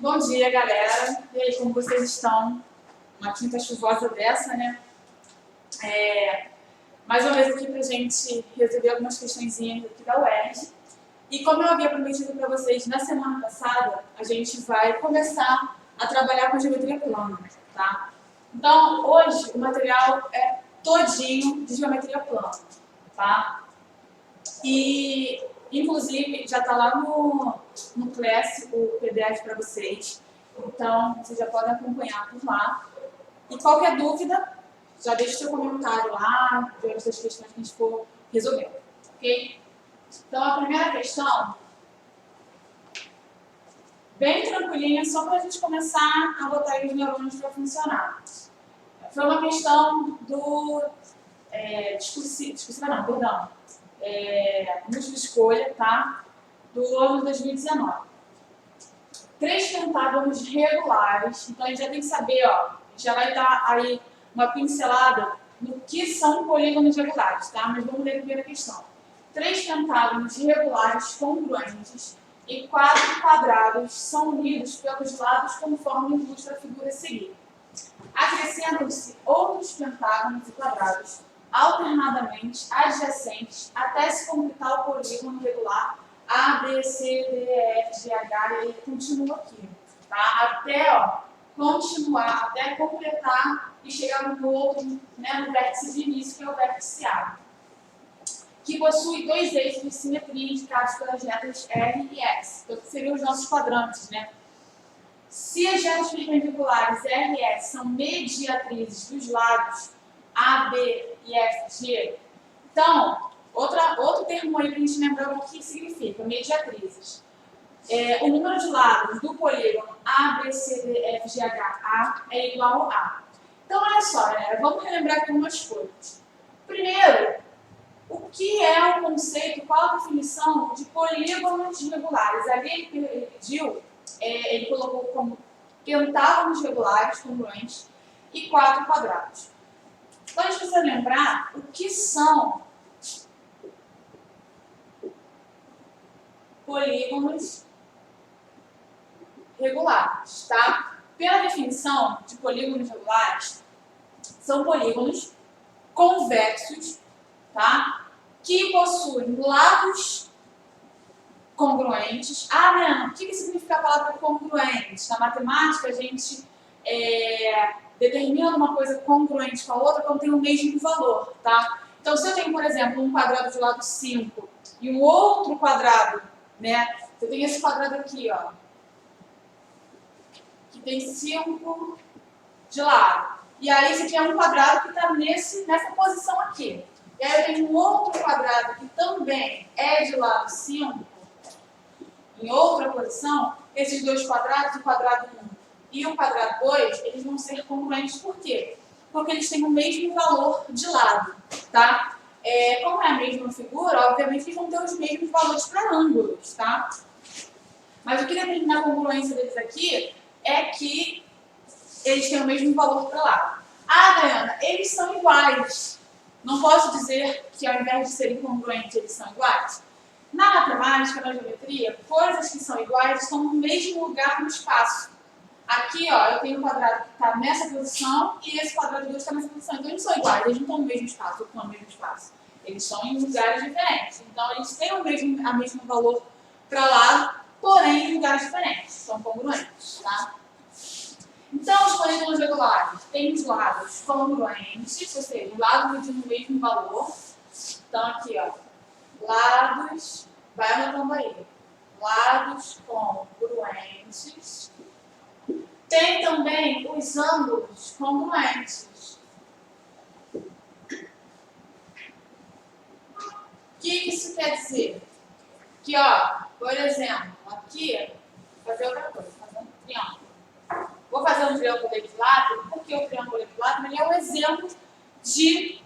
Bom dia, galera. E aí, como vocês estão? Uma quinta chuvosa dessa, né? Mais uma vez aqui pra gente resolver algumas questõezinhas aqui da UERJ. E como eu havia prometido para vocês na semana passada, a gente vai começar a trabalhar com geometria plana, tá? Então, hoje o material é todinho de geometria plana, tá? E, inclusive, já está lá no Class o PDF para vocês. Então, vocês já podem acompanhar por lá. E qualquer dúvida, já deixa o seu comentário lá, diante das questões que a gente for resolvendo, ok? Então, a primeira questão, bem tranquilinha, só para a gente começar a botar os neurônios para funcionar. Foi uma questão do múltipla escolha, tá? Do ano de 2019. 3 pentágonos regulares, então a gente já tem que saber, ó, já vai dar aí uma pincelada no que são polígonos regulares, tá? Mas vamos ler a primeira questão. 3 pentágonos regulares congruentes e 4 quadrados são unidos pelos lados conforme ilustra a figura a seguir. Acrescentam-se outros pentágonos e quadrados alternadamente adjacentes até se completar o polígono regular A, B, C, D, E, F, G, H, e aí continua aqui, tá? Até continuar, até completar e chegar no outro, né, no vértice de início, que é o vértice A, que possui 2 eixos de simetria indicados pelas letras R e S, que seriam os nossos quadrantes, né? Se as retas perpendiculares R e S são mediatrizes dos lados A, B e F, G, então, outro termo aí para a gente lembrar o que significa, mediatrizes. O número de lados do polígono A, B, C, D, F, G, H, A é igual a A. Então, olha só, né? Vamos relembrar aqui algumas coisas. Primeiro, o que é o conceito, qual a definição de polígonos regulares? Ali ele pediu, ele colocou como pentágonos regulares congruentes e 4 quadrados. Então, a gente precisa lembrar o que são polígonos regulares, tá? Pela definição de polígonos regulares, são polígonos convexos, tá? Que possuem lados congruentes. Ah, Mariana, o que significa a palavra congruente? Na matemática, a gente determina uma coisa congruente com a outra quando tem o mesmo valor, tá? Então, se eu tenho, por exemplo, um quadrado de lado 5 e um outro quadrado, né? Eu tenho esse quadrado aqui, ó, que tem 5 de lado. E aí, esse aqui é um quadrado que está nessa posição aqui. E aí, eu tenho um outro quadrado que também é de lado 5, em outra posição. Esses 2 quadrados, o quadrado 1 e o quadrado 2, eles vão ser congruentes. Por quê? Porque eles têm o mesmo valor de lado, tá? Como é a mesma figura, obviamente eles vão ter os mesmos valores para ângulos, tá? Mas o que determina a congruência deles aqui é que eles têm o mesmo valor para lado. Ah, Dayana, eles são iguais. Não posso dizer que ao invés de serem congruentes, eles são iguais? Na matemática, na geometria, coisas que são iguais estão no mesmo lugar no espaço. Aqui, ó, eu tenho um quadrado que está nessa posição e esse quadrado 2 está nessa posição. Então, eles são iguais, eles não estão no mesmo espaço, ocupam o mesmo espaço. Eles estão em lugares diferentes. Então, eles têm o mesmo valor para lado, porém em lugares diferentes. São congruentes, tá? Então, os polígonos regulares têm os lados congruentes, ou seja, o lado medindo o mesmo valor. Então, aqui, ó, lados, vai anotando aí, lados congruentes. Tem também os ângulos congruentes. O que isso quer dizer? Que, ó, por exemplo, aqui, vou fazer outra coisa, fazer um triângulo. Vou fazer um triângulo equilátero, porque o triângulo equilátero ele é um exemplo de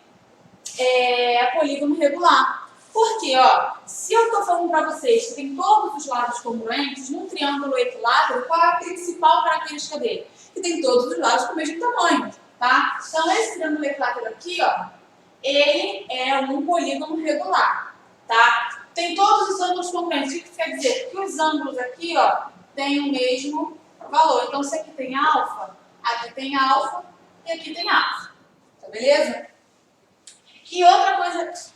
polígono regular. Porque, ó, se eu estou falando para vocês que tem todos os lados congruentes, num triângulo equilátero, qual é a principal característica dele? Que tem todos os lados com o mesmo tamanho, tá? Então, esse triângulo equilátero aqui, ó, ele é um polígono regular, tá? Tem todos os ângulos congruentes. O que isso quer dizer? Que os ângulos aqui, ó, têm o mesmo valor. Então, se aqui tem alfa, aqui tem alfa e aqui tem alfa. Tá beleza? E outra coisa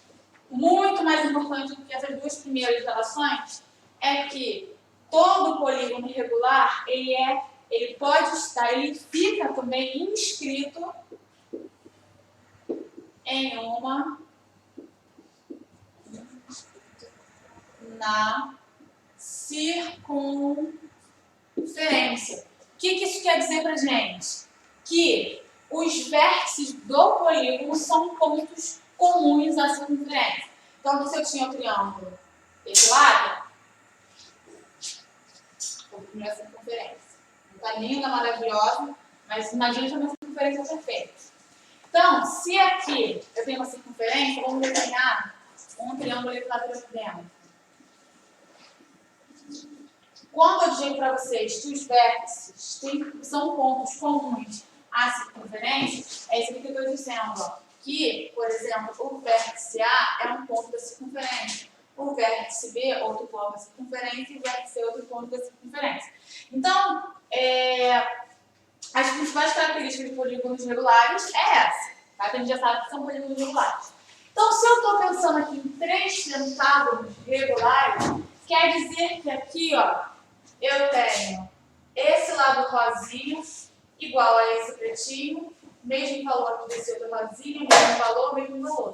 muito mais importante do que essas duas primeiras relações é que todo polígono regular, ele pode estar, ele fica também inscrito em uma na circunferência. O que isso quer dizer pra gente? Que os vértices do polígono são pontos comuns à circunferência. Então, aqui se eu tinha o triângulo equilátero, vou primeiro a circunferência. Não está linda, maravilhosa, mas imagina que é uma circunferência perfeita. Então, se aqui eu tenho uma circunferência, vamos desenhar um triângulo equilátero aqui dentro. Quando eu digo para vocês que os vértices são pontos comuns à circunferência, é isso que eu estou dizendo. Ó, que, por exemplo, o vértice A é um ponto da circunferência. O vértice B, outro ponto da circunferência, e o vértice C, outro ponto da circunferência. Então, as principais características de polígonos regulares é essa. Tá? A gente já sabe que são polígonos regulares. Então, se eu estou pensando aqui em 3 pentágonos regulares, quer dizer que aqui, ó, eu tenho esse lado rosinho igual a esse pretinho, mesmo valor aqui desse outro rosinho, mesmo valor, mesmo valor.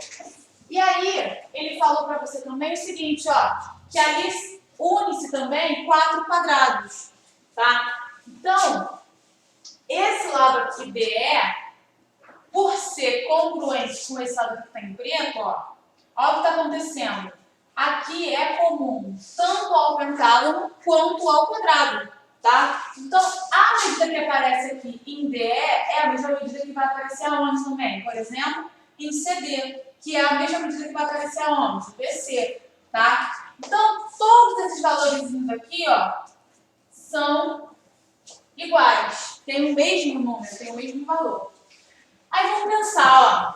E aí, ele falou para você também o seguinte, ó, que ali une-se também 4 quadrados, tá? Então, esse lado aqui BE, por ser congruente com esse lado que está em preto, ó o que está acontecendo. Aqui é comum tanto ao pentágono quanto ao quadrado, tá? Então, a medida que aparece aqui em DE é a mesma medida que vai aparecer aonde também? Por exemplo, em CD, que é a mesma medida que vai aparecer aonde? BC, tá? Então, todos esses valores aqui, ó, são iguais. Tem o mesmo número, tem o mesmo valor. Aí, vamos pensar, ó.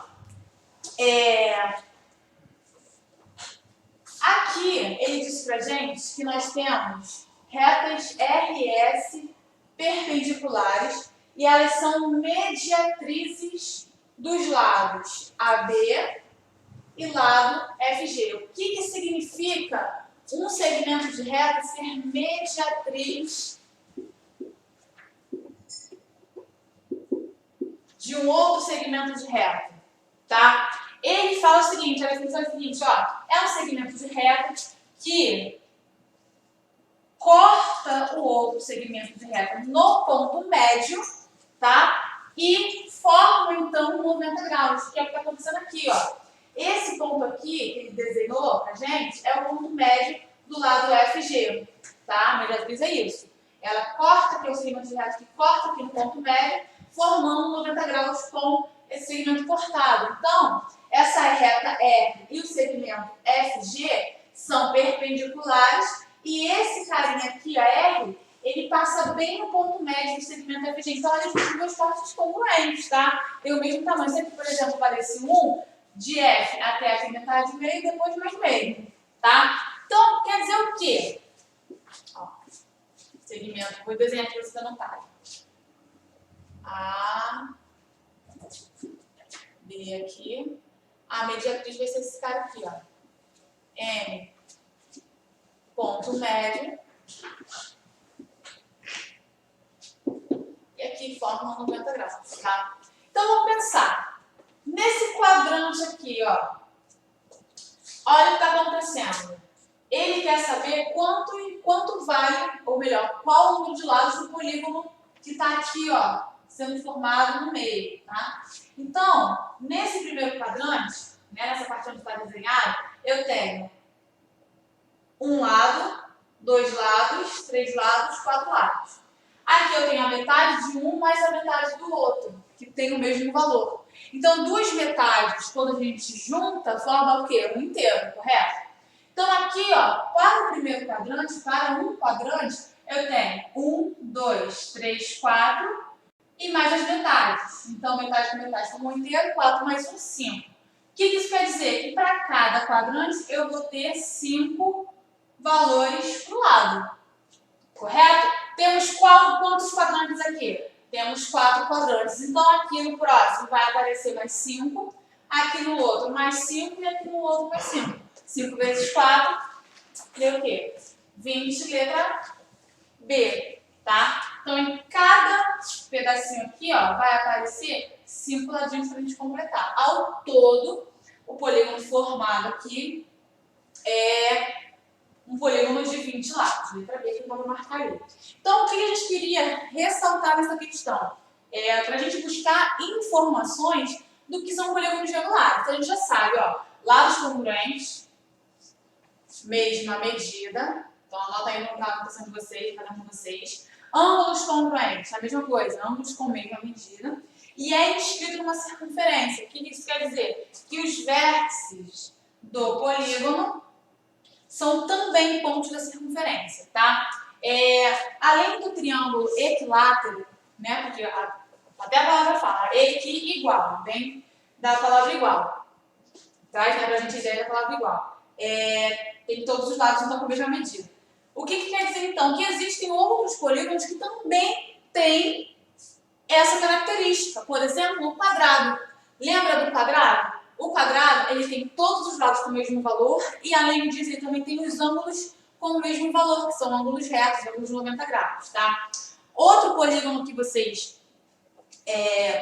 Aqui, ele diz pra gente que nós temos retas RS perpendiculares e elas são mediatrizes dos lados AB e lado FG. O que significa um segmento de reta ser mediatriz de um outro segmento de reta, tá? Ele fala o seguinte, a definição é a seguinte, ó, é um segmento de reta que corta o outro segmento de reta no ponto médio, tá? E forma, então, 90 graus, que é o que está acontecendo aqui, ó. Esse ponto aqui, que ele desenhou pra gente, é o ponto médio do lado FG, tá? A mediatriz é isso. Ela corta aqui o segmento de reta que corta aqui no ponto médio, formando 90 graus com esse segmento cortado. Então, essa reta R e o segmento FG são perpendiculares e esse carinha aqui, a R, ele passa bem no ponto médio do segmento FG. Então, eles têm duas partes congruentes, tá? Tem o mesmo tamanho. Se aqui, por exemplo, parece 1, de F até F metade e meio, depois mais meio, tá? Então, quer dizer o quê? Ó, segmento, vou desenhar aqui para você anotar. A, B aqui. A mediatriz vai ser esse cara aqui, ó. M, ponto médio. E aqui forma 90 graus, tá? Então, vamos pensar. Nesse quadrante aqui, ó. Olha o que está acontecendo. Ele quer saber quanto vale, ou melhor, qual o número de lados do polígono que está aqui, ó, sendo formado no meio, tá? Então, nesse primeiro quadrante, né, nessa parte onde está desenhado, eu tenho um lado, 2 lados, 3 lados, 4 lados. Aqui eu tenho a metade de um mais a metade do outro, que tem o mesmo valor. Então, duas metades, quando a gente junta, forma o quê? Um inteiro, correto? Então, aqui, ó, para o primeiro quadrante, para um quadrante, eu tenho 1, 2, 3, 4 e mais as metades. Então, metade com metade forma um inteiro, 4 mais 1, 5. O que isso quer dizer? Que para cada quadrante eu vou ter 5 valores para o lado, correto? Temos quantos quadrantes aqui? Temos 4 quadrantes. Então, aqui no próximo vai aparecer mais 5, aqui no outro mais 5 e aqui no outro mais 5. 5 vezes 4 deu o quê? 20, letra B, tá? Então, em cada pedacinho aqui, ó, vai aparecer 5 ladinhos para a gente completar. Ao todo, o polígono formado aqui é um polígono de 20 lados. Letra B, que eu vou marcar ali. Então, o que a gente queria ressaltar nessa questão? Para a gente buscar informações do que são polígonos regulares. Então, a gente já sabe, ó, lados congruentes, mesma medida. Então, anota aí na anotação de vocês, cada um de vocês. Ângulos congruentes, a mesma coisa, ângulos com mesma medida. E é inscrito numa circunferência. O que isso quer dizer? Que os vértices do polígono são também pontos da circunferência, tá? Além do triângulo equilátero, né? Porque até a palavra fala equi-igual, vem da palavra igual. Traz, né, pra gente a ideia da palavra igual. Tem todos os lados, então, com a mesma medida. O que quer dizer, então? Que existem outros polígonos que também têm essa característica. Por exemplo, o quadrado. Lembra do quadrado? O quadrado, ele tem todos os lados com o mesmo valor e, além disso, ele também tem os ângulos com o mesmo valor, que são ângulos retos, ângulos de 90 graus, tá? Outro polígono que vocês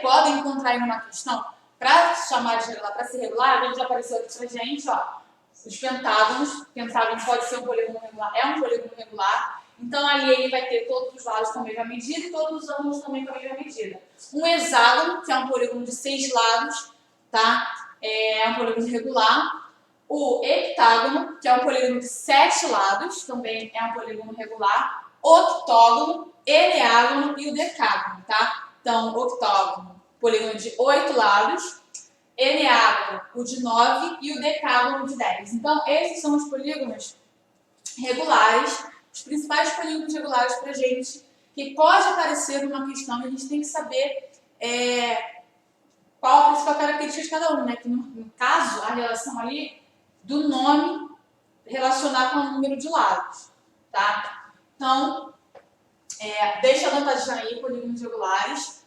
podem encontrar em uma questão para chamar de regular, para ser regular, a gente já apareceu aqui pra gente, ó, os pentágonos. Pentágono pode ser um polígono regular, é um polígono regular. Então, ali ele vai ter todos os lados com a mesma medida e todos os ângulos também com a mesma medida. Um hexágono, que é um polígono de 6 lados, tá? É um polígono regular. O heptágono, que é um polígono de 7 lados, também é um polígono regular. Octógono, eneágono e o decágono, tá? Então, octógono, polígono de 8 lados. Eneágono, o de 9 e o decágono de 10. Então, esses são os polígonos regulares, os principais polígonos regulares para a gente, que pode aparecer numa questão e a gente tem que saber qual a principal característica de cada um, né? Que no caso, a relação ali do nome relacionar com o número de lados, tá? Então, deixa anotadinho aí, polígonos regulares.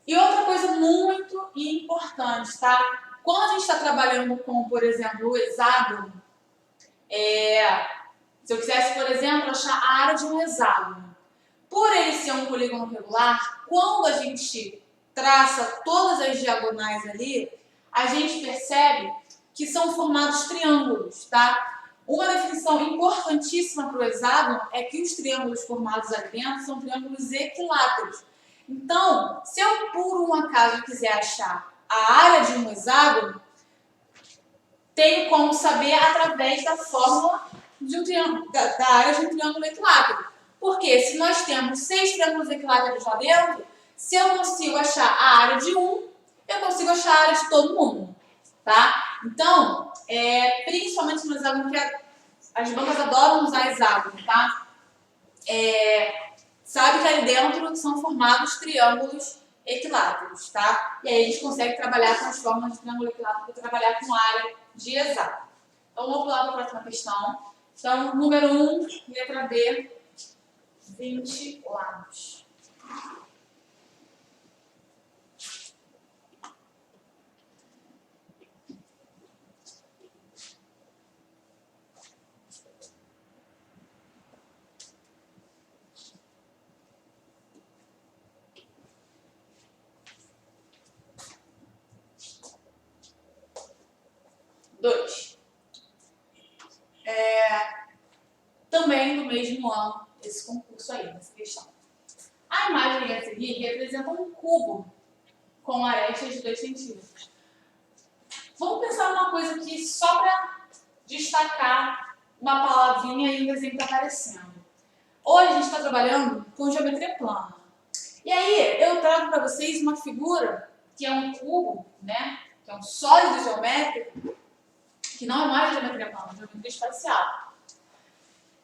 E outra coisa muito importante, tá? Quando a gente está trabalhando com, por exemplo, o hexágono, se eu quisesse, por exemplo, achar a área de um hexágono, por ele ser um polígono regular, quando a gente traça todas as diagonais ali, a gente percebe que são formados triângulos, tá? Uma definição importantíssima para o hexágono é que os triângulos formados ali dentro são triângulos equiláteros. Então, se eu por um acaso quiser achar a área de um hexágono, tenho como saber através da fórmula de um triângulo, da área de um triângulo equilátero. Porque se nós temos 6 triângulos equiláteros lá dentro, se eu consigo achar a área de um, eu consigo achar a área de todo mundo, tá? Então, principalmente no hexágono, que as bancas adoram usar hexágono, tá? Sabe que ali dentro são formados triângulos equiláteros, tá? E aí a gente consegue trabalhar com as formas de triângulo equilátero para trabalhar com a área de hexágono. Então, vamos pular para a próxima questão. Então, número 1, letra B, 20 lados. Também no mesmo ano, esse concurso aí, nessa questão. A imagem a seguir representa um cubo com arestas de 2 centímetros. Vamos pensar numa coisa aqui só para destacar uma palavrinha e um desenho que está aparecendo. Hoje a gente está trabalhando com geometria plana. E aí eu trago para vocês uma figura que é um cubo, né? Que é um sólido geométrico, que não é mais geometria plana, é geometria espacial.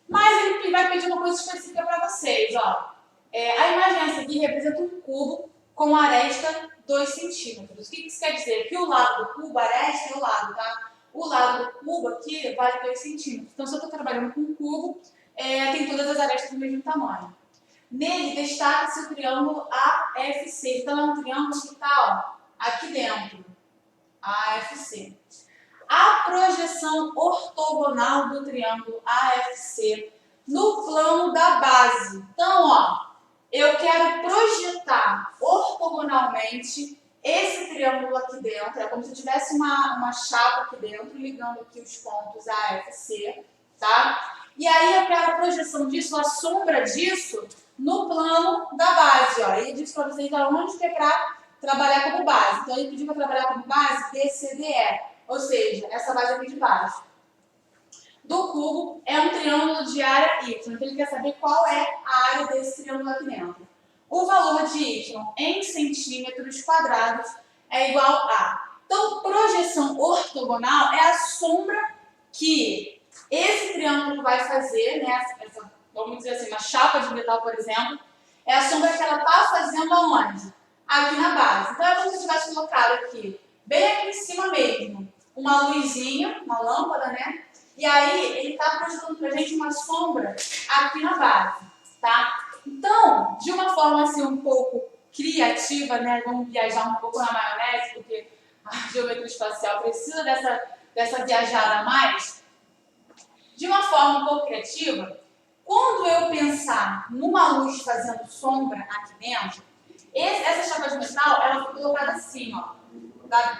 Mas ele vai pedir uma coisa específica para vocês, ó. A imagem essa aqui representa um cubo com aresta 2 centímetros. O que isso quer dizer? Que o lado do cubo, a aresta é o lado, tá? O lado do cubo aqui vale 2 centímetros. Então, se eu estou trabalhando com um cubo, tem todas as arestas do mesmo tamanho. Nele destaca-se o triângulo AFC. Então, é um triângulo que está aqui dentro. AFC. A projeção ortogonal do triângulo AFC no plano da base. Então, eu quero projetar ortogonalmente esse triângulo aqui dentro. É como se tivesse uma chapa aqui dentro, ligando aqui os pontos AFC, tá? E aí eu quero a projeção disso, a sombra disso, no plano da base, ó. Ele disse para vocês aonde que é para trabalhar como base. Então, ele pediu para trabalhar como base BCDE, ou seja, essa base aqui de baixo. Do cubo é um triângulo de área Y. Então, ele quer saber qual é a área desse triângulo aqui dentro. O valor de Y em centímetros quadrados é igual a... Então, projeção ortogonal é a sombra que esse triângulo vai fazer, né? Vamos dizer assim, uma chapa de metal, por exemplo, é a sombra que ela está fazendo aonde? Aqui na base. Então, é como se eu tivesse colocado aqui, bem aqui em cima mesmo, uma luzinha, uma lâmpada, né? E aí, ele está projetando pra gente uma sombra aqui na base, tá? Então, de uma forma assim um pouco criativa, né? Vamos viajar um pouco na maionese, porque a geometria espacial precisa dessa viajada a mais. De uma forma um pouco criativa, quando eu pensar numa luz fazendo sombra aqui dentro, essa chapa de metal, ela foi colocada assim, ó.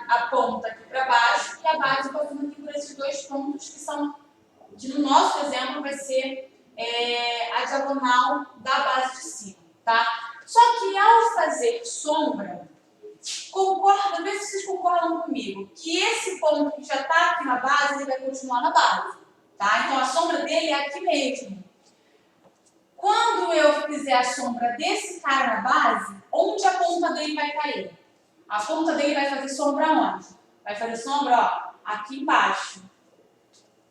A ponta aqui para baixo e a base passando aqui por esses dois pontos que são, no nosso exemplo, vai ser a diagonal da base de cima, tá? Só que ao fazer sombra, vê se vocês concordam comigo, que esse ponto que já está aqui na base, ele vai continuar na base, tá? Então a sombra dele é aqui mesmo. Quando eu fizer a sombra desse cara na base, onde a ponta dele vai cair? A ponta dele vai fazer sombra onde? Vai fazer sombra, ó, aqui embaixo,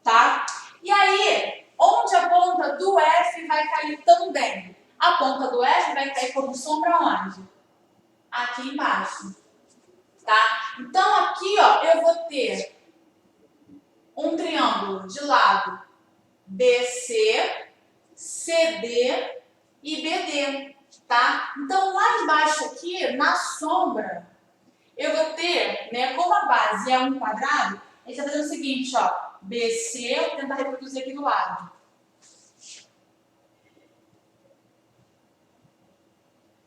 tá? E aí, onde a ponta do F vai cair também? A ponta do F vai cair como sombra onde? Aqui embaixo, tá? Então, aqui, ó, eu vou ter um triângulo de lado BC, CD e BD, tá? Então, lá embaixo aqui, na sombra, eu vou ter, né, como a base é um quadrado, a gente vai fazer o seguinte, ó, BC, eu vou tentar reproduzir aqui do lado.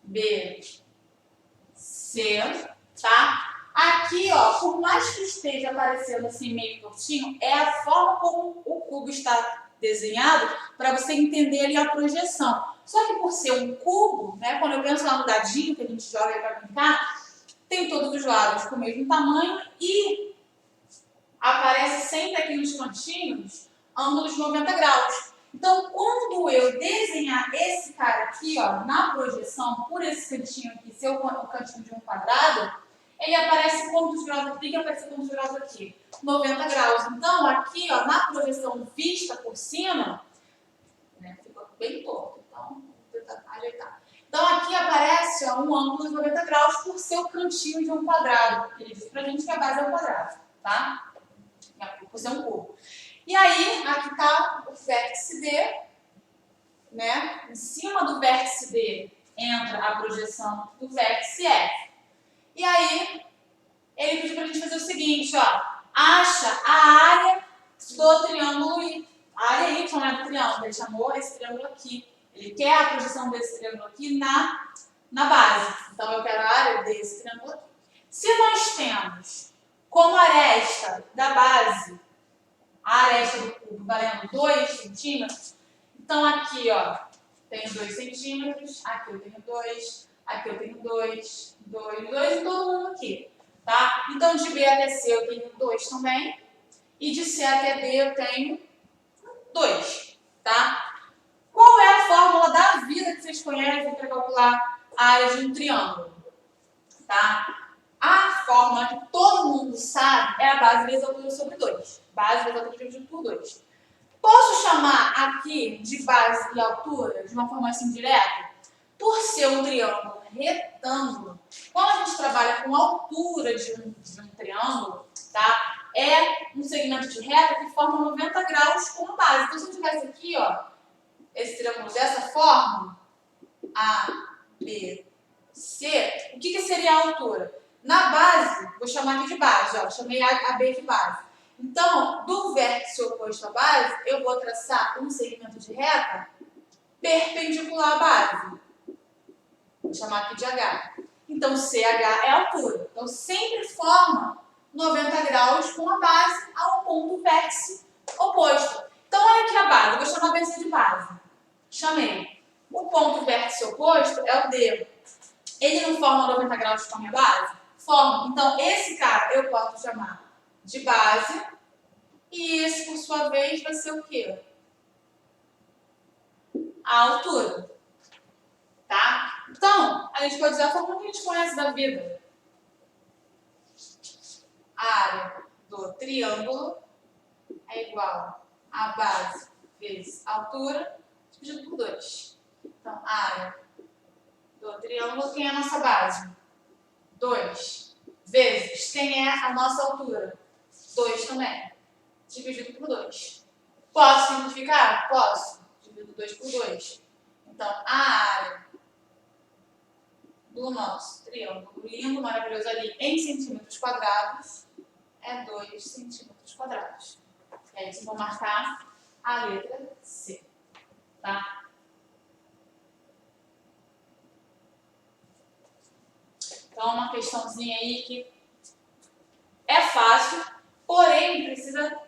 BC, tá? Aqui, ó, por mais que esteja aparecendo assim meio tortinho, é a forma como o cubo está desenhado para você entender ali a projeção. Só que por ser um cubo, né, quando eu penso lá no dadinho que a gente joga para brincar, tem todos os lados com o mesmo tamanho e aparece sempre aqui nos cantinhos ângulos de 90 graus. Então, quando eu desenhar esse cara aqui, ó, na projeção, por esse cantinho aqui, ser o cantinho de um quadrado, ele aparece quantos graus aqui? Tem que aparecer quantos graus aqui? 90 graus. Então, aqui, ó, na projeção vista por cima, né, ficou bem torto. Então, vou tentar ajeitar. Então, aqui aparece, ó, um ângulo de 90 graus por ser o cantinho de um quadrado. Ele diz pra gente que a base é um quadrado, tá? Por ser um cubo. E aí, aqui está o vértice D, né? Em cima do vértice D entra a projeção do vértice F. E aí, ele pediu pra gente fazer o seguinte, ó. Acha a área do triângulo Y. A área Y não é do triângulo, ele chamou esse triângulo aqui. Ele quer a projeção desse triângulo aqui na base. Então, eu quero a área desse triângulo aqui. Se nós temos como aresta da base, a aresta do cubo valendo 2 centímetros, então aqui, ó, tenho 2 centímetros, aqui eu tenho 2, aqui eu tenho 2, 2, 2 e todo mundo aqui, tá? Então, de B até C eu tenho 2 também, e de C até D eu tenho 2, tá? Qual é a fórmula da vida que vocês conhecem para calcular a área de um triângulo? Tá? A fórmula que todo mundo sabe é a base vezes a altura sobre 2. Base vezes a altura dividido por 2. Posso chamar aqui de base e altura de uma forma assim direta? Por ser um triângulo retângulo, quando a gente trabalha com a altura de um triângulo, tá? É um segmento de reta que forma 90 graus como base. Então, se eu tivesse aqui, ó, esse triângulo dessa forma, A, B, C, o que seria a altura? Na base, vou chamar aqui de base, ó, chamei a B de base. Então, do vértice oposto à base, eu vou traçar um segmento de reta perpendicular à base. Vou chamar aqui de H. Então, CH é a altura. Então, sempre forma 90 graus com a base ao ponto vértice oposto. Então, olha aqui a base. Eu vou chamar BC de base. Chamei. O ponto vértice oposto é o D. Ele não forma 90 graus com a minha base? Forma. Então, esse cara eu posso chamar de base. E esse, por sua vez, vai ser o quê? A altura. Tá? Então, a gente pode dizer a forma que a gente conhece da vida. A área do triângulo é igual a base vezes a altura, dividido por 2. Então, a área do triângulo, quem é a nossa base? 2. Vezes, quem é a nossa altura? 2 também. Dividido por 2. Posso simplificar? Posso. Divido 2 por 2. Então, a área do nosso triângulo lindo, maravilhoso ali em centímetros quadrados é 2 centímetros quadrados. E aí, vocês vão marcar a letra C. Tá? Então, uma questãozinha aí que é fácil, porém precisa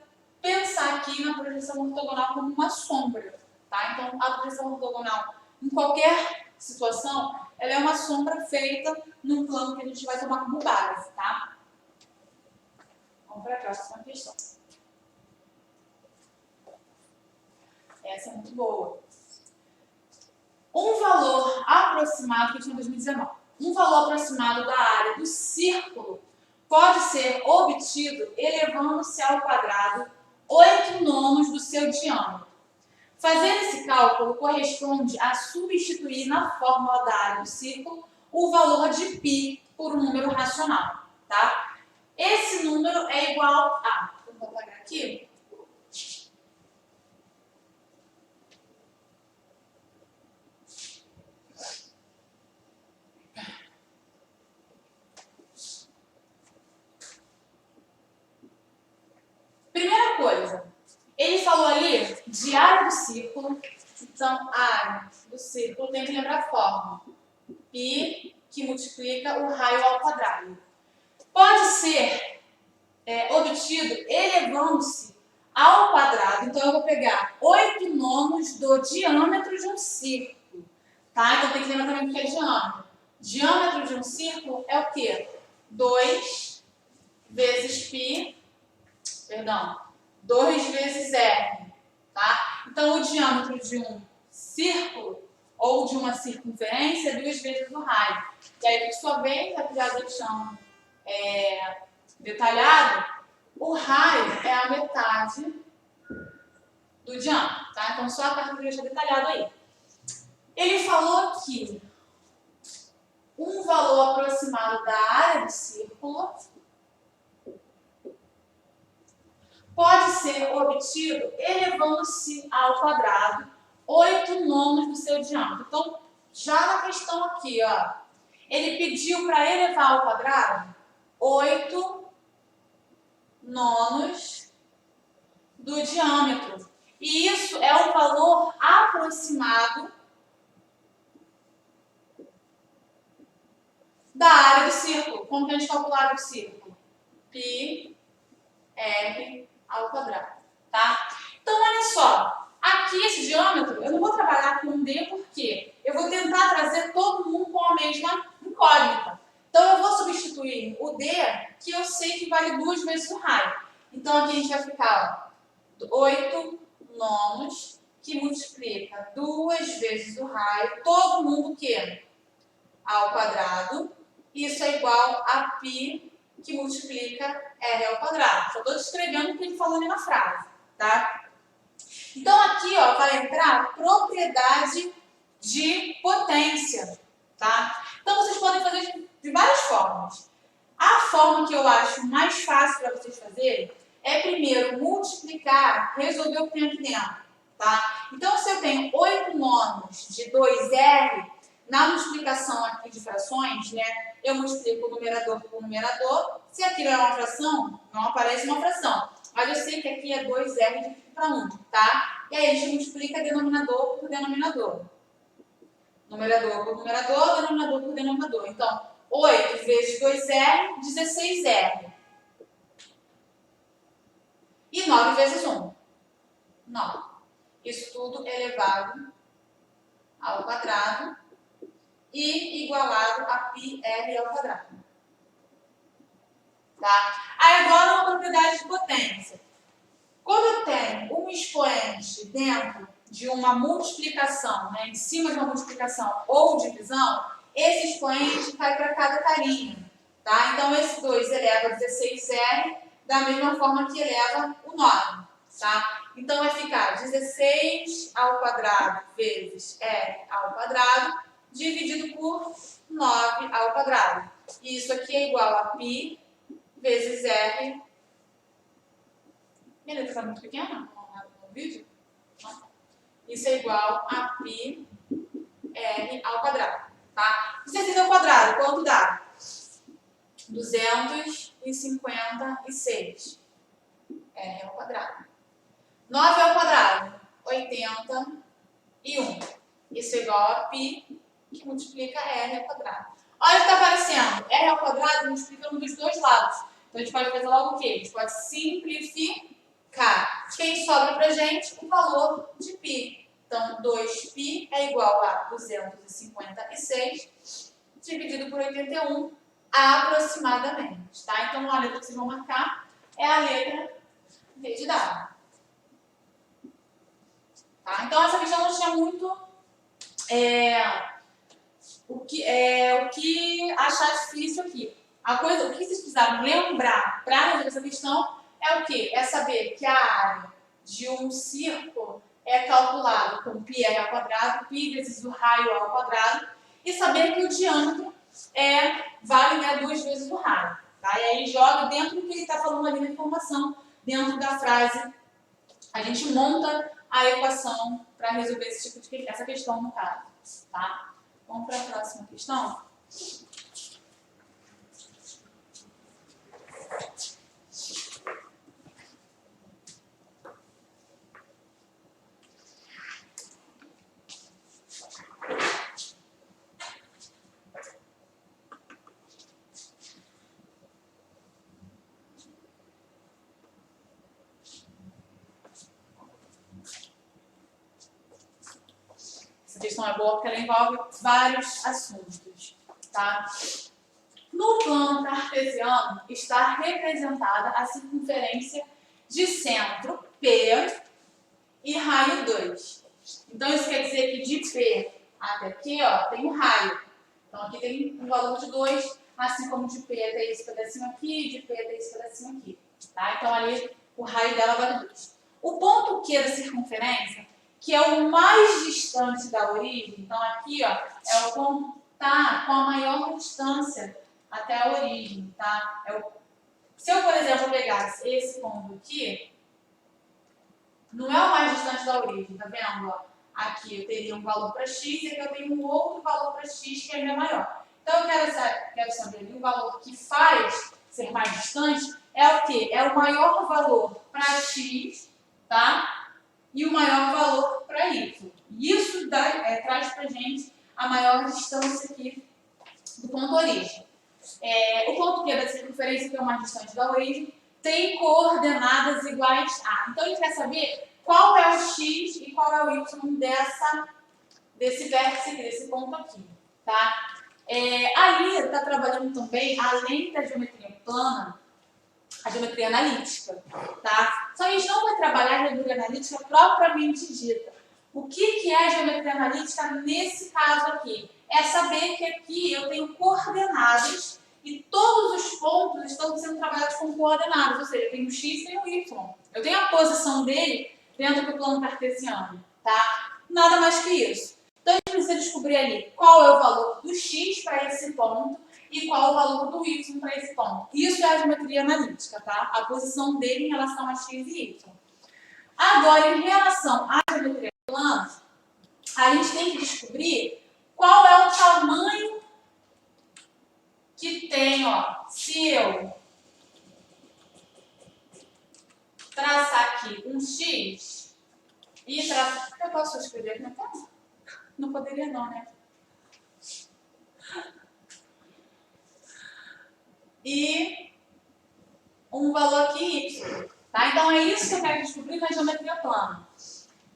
pensar aqui na projeção ortogonal como uma sombra. Tá? Então, a projeção ortogonal, em qualquer situação, ela é uma sombra feita num plano que a gente vai tomar como base. Tá? Vamos para a próxima questão. Essa é muito boa. Um valor aproximado, que tinha em 2019, um valor aproximado da área do círculo pode ser obtido elevando-se ao quadrado 8 nonos do seu diâmetro. Fazer esse cálculo corresponde a substituir na fórmula da área do círculo o valor de π por um número racional. Tá? Esse número é igual a... Vou apagar aqui. Primeira coisa, ele falou ali de área do círculo, então a área do círculo tem que lembrar a fórmula. π que multiplica o raio ao quadrado. Pode ser obtido elevando-se ao quadrado, então eu vou pegar 8 nonos do diâmetro de um círculo. Tá? Então tem que lembrar também o que é diâmetro. Diâmetro de um círculo é o quê? 2 vezes π, 2 vezes R, tá? Então, o diâmetro de um círculo ou de uma circunferência é 2 vezes o raio. E aí, por sua vez, aqui já deixando detalhado, o raio é a metade do diâmetro, tá? Então, só a parte que deixa detalhado aí. Ele falou que um valor aproximado da área do círculo pode ser obtido elevando-se ao quadrado 8 nonos do seu diâmetro. Então, já na questão aqui, ó, ele pediu para elevar ao quadrado 8 nonos do diâmetro. E isso é o valor aproximado da área do círculo. Como que a gente calcula a área do círculo? Π R ao quadrado, tá? Então, olha só, aqui esse diâmetro, eu não vou trabalhar com D porque eu vou tentar trazer todo mundo com a mesma incógnita. Então, eu vou substituir o D, que eu sei que vale 2 vezes o raio. Então, aqui a gente vai ficar, ó, 8 nonos, que multiplica 2 vezes o raio, todo mundo o quê? Ao quadrado. Isso é igual a π, que multiplica R ao quadrado. Só estou descrevendo o que ele falou ali na frase, tá? Então, aqui, ó, vai entrar propriedade de potência, tá? Então, vocês podem fazer de várias formas. A forma que eu acho mais fácil para vocês fazerem é, primeiro, multiplicar, resolver o que tem aqui dentro, tá? Então, se eu tenho 8 nonos de 2R, Na multiplicação aqui de frações, né, eu multiplico o numerador por numerador. Se aqui é uma fração, não aparece uma fração. Mas eu sei que aqui é 2R dividido para 1, tá? E aí a gente multiplica denominador por denominador. Numerador por numerador, denominador por denominador. Então, 8 vezes 2R, 16R. E 9 vezes 1, 9. Isso tudo elevado ao quadrado e igualado a πr ao quadrado. Tá? Aí agora uma propriedade de potência. Quando eu tenho um expoente dentro de uma multiplicação, né, em cima de uma multiplicação ou divisão, esse expoente cai para cada carinha. Tá? Então, esse 2 eleva a 16R da mesma forma que eleva o 9. Tá? Então, vai ficar 16 ao quadrado vezes R ao quadrado dividido por 9 ao quadrado. E isso aqui é igual a π vezes R. Minha letra está muito pequena no vídeo? Isso é igual a π R ao quadrado. Tá? 16 ao quadrado, quanto dá? 256 R ao quadrado. 9 ao quadrado, 81. Isso é igual a π, que multiplica R ao quadrado. Olha o que está aparecendo. R ao quadrado multiplica um dos dois lados. Então, a gente pode fazer logo o quê? A gente pode simplificar. Quem sobra para a gente? O valor de π. Então, 2π é igual a 256 dividido por 81 aproximadamente. Tá? Então, a letra que vocês vão marcar é a letra V de dado. Tá? Então, essa questão não tinha muito o que achar difícil aqui. O que vocês precisaram lembrar para resolver essa questão é o quê? É saber que a área de um círculo é calculada com πr ao quadrado, π vezes o raio ao quadrado, e saber que o diâmetro vale, né, 2 vezes o raio. Tá? E aí joga dentro do que ele está falando ali na informação, dentro da frase, a gente monta a equação para resolver essa questão no caso. Tá? Vamos para a próxima questão? Essa questão é boa porque ela envolve vários assuntos, tá? No plano cartesiano está representada a circunferência de centro P e raio 2. Então, isso quer dizer que de P até aqui, ó, tem um raio. Então, aqui tem um valor de 2, assim como de P até esse pedacinho aqui, de P até esse pedacinho aqui. Tá? Então, ali, o raio dela vale 2. O ponto Q da circunferência, que é o mais distante da origem, então aqui, ó, é o ponto que está com a maior distância até a origem, tá? Se eu, por exemplo, pegasse esse ponto aqui, não é o mais distante da origem, tá vendo? Ó, aqui eu teria um valor para x e aqui eu tenho um outro valor para x que é maior. Então eu quero saber ali o valor que faz ser mais distante é o quê? É o maior valor para x, tá? E o maior valor para y. E isso traz para a gente a maior distância aqui do ponto origem. O ponto Q da circunferência, que é o mais distante da origem, tem coordenadas iguais a. Então, a gente quer saber qual é o x e qual é o y desse vértice aqui, desse ponto aqui. Tá? Ali está trabalhando também, além da geometria plana, a geometria analítica. Tá? Só que a gente não vai trabalhar a geometria analítica propriamente dita. O que é a geometria analítica nesse caso aqui? É saber que aqui eu tenho coordenadas e todos os pontos estão sendo trabalhados com coordenadas, ou seja, eu tenho o x e tenho o y. Eu tenho a posição dele dentro do plano cartesiano, tá? Nada mais que isso. Então, a gente precisa descobrir ali qual é o valor do x para esse ponto e qual é o valor do y para esse ponto. Isso é a geometria analítica, tá? A posição dele em relação a x e y. Agora, em relação à geometria plana, a gente tem que descobrir qual é o tamanho que tem, ó, se eu traçar aqui um X e traçar... Eu posso escrever aqui na tela? Não poderia não, né? E um valor aqui Y, tá? Então, é isso que eu quero descobrir na geometria plana.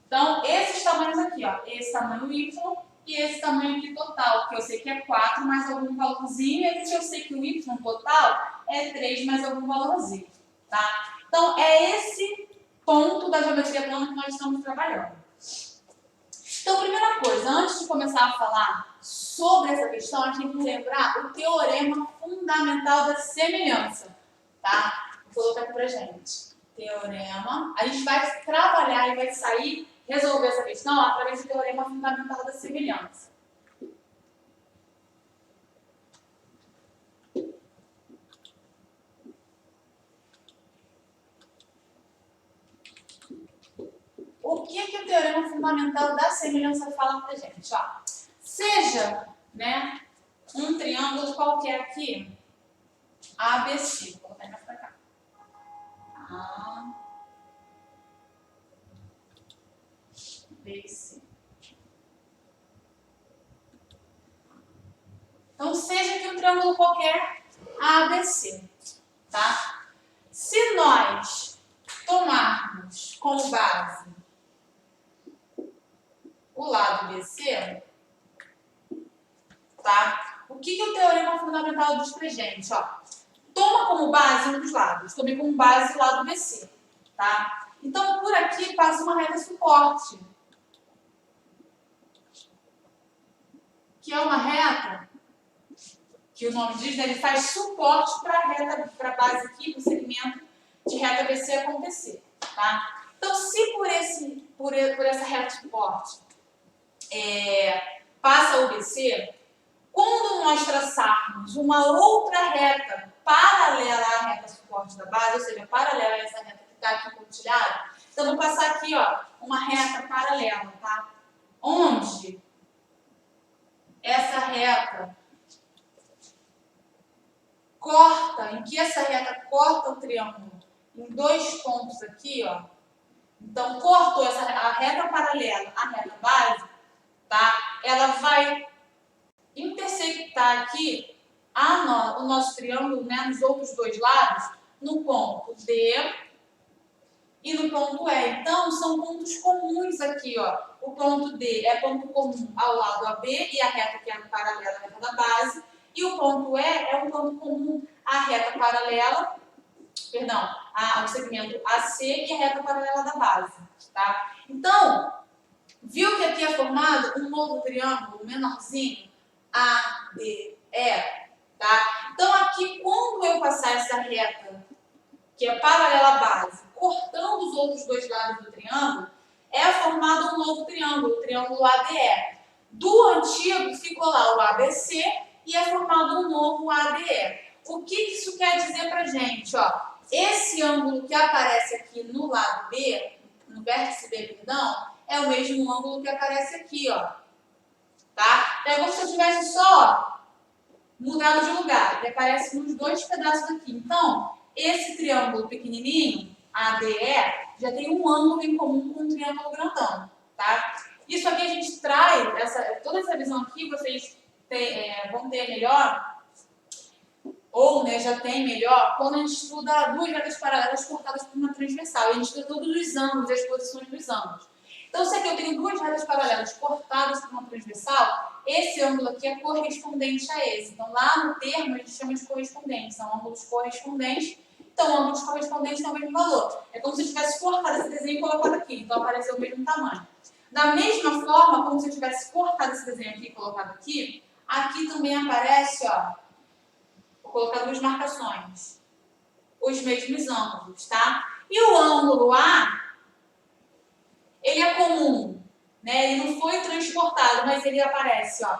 Então, esses tamanhos aqui, ó, esse tamanho Y e esse tamanho aqui total, que eu sei que é 4 mais algum valorzinho, e aqui eu sei que o Y total é 3 mais algum valorzinho, tá? Então, é esse ponto da geometria plana que nós estamos trabalhando. Então, primeira coisa, antes de começar a falar sobre essa questão, a gente tem que lembrar o teorema fundamental da semelhança, tá? Vou colocar aqui pra gente. Teorema. A gente vai trabalhar e vai sair, resolver essa questão através do teorema fundamental da semelhança. O que o teorema fundamental da semelhança fala pra gente? Ó, seja, né, um triângulo qualquer aqui, ABC. Vou colocar mais pra cá. A, B, C. Então, seja aqui um triângulo qualquer ABC, tá? Se nós tomarmos como base o lado BC, tá? O que o teorema fundamental diz pra gente? Ó, toma como base um dos lados. Tomei como base o lado BC, tá? Então, por aqui passa uma reta suporte, que é uma reta que o nome diz, né, ele faz suporte para a reta, para a base aqui, para o segmento de reta BC acontecer, tá? Então, se por essa reta suporte passa o BC, quando nós traçarmos uma outra reta paralela à reta suporte da base, ou seja, paralela a essa reta que está aqui pontilhada, então vou passar aqui, ó, uma reta paralela, tá? Onde essa reta corta, em que essa reta corta o triângulo em dois pontos aqui, ó. Então, cortou a reta paralela à reta base, tá? Ela vai intersectar aqui o nosso triângulo, né, nos outros dois lados, no ponto D e no ponto E. Então, são pontos comuns aqui, ó. O ponto D é ponto comum ao lado AB e a reta que é paralela à reta da base. E o ponto E é um ponto comum à reta paralela, perdão, ao segmento AC e a reta paralela da base, tá? Então, viu que aqui é formado um novo triângulo menorzinho, ADE, tá? Então, aqui, quando eu passar essa reta, que é paralela à base, cortando os outros dois lados do triângulo, é formado um novo triângulo, o triângulo ADE. Do antigo ficou lá o ABC e é formado um novo ADE. O que isso quer dizer pra gente? Ó, esse ângulo que aparece aqui no lado B, no vértice B, perdão, é o mesmo ângulo que aparece aqui, ó. Tá? Então, é como se eu tivesse só mudado de lugar. Ele aparece nos dois pedaços aqui. Então, esse triângulo pequenininho, ADE, já tem um ângulo em comum com um triângulo grandão, tá? Isso aqui a gente traz, toda essa visão aqui vocês vão ter melhor, ou, né, já tem melhor, quando a gente estuda duas retas paralelas cortadas por uma transversal. A gente estuda todos os ângulos e as posições dos ângulos. Então, se aqui eu tenho duas retas paralelas cortadas por uma transversal, esse ângulo aqui é correspondente a esse. Então, lá no termo, a gente chama de correspondente. São ângulos correspondentes. Então, ângulos correspondentes têm o mesmo valor. É como se eu tivesse cortado esse desenho e colocado aqui. Então, apareceu o mesmo tamanho. Da mesma forma, como se eu tivesse cortado esse desenho aqui e colocado aqui, aqui também aparece, ó, vou colocar duas marcações, os mesmos ângulos, tá? E o ângulo A, ele é comum, né? Ele não foi transportado, mas ele aparece, ó.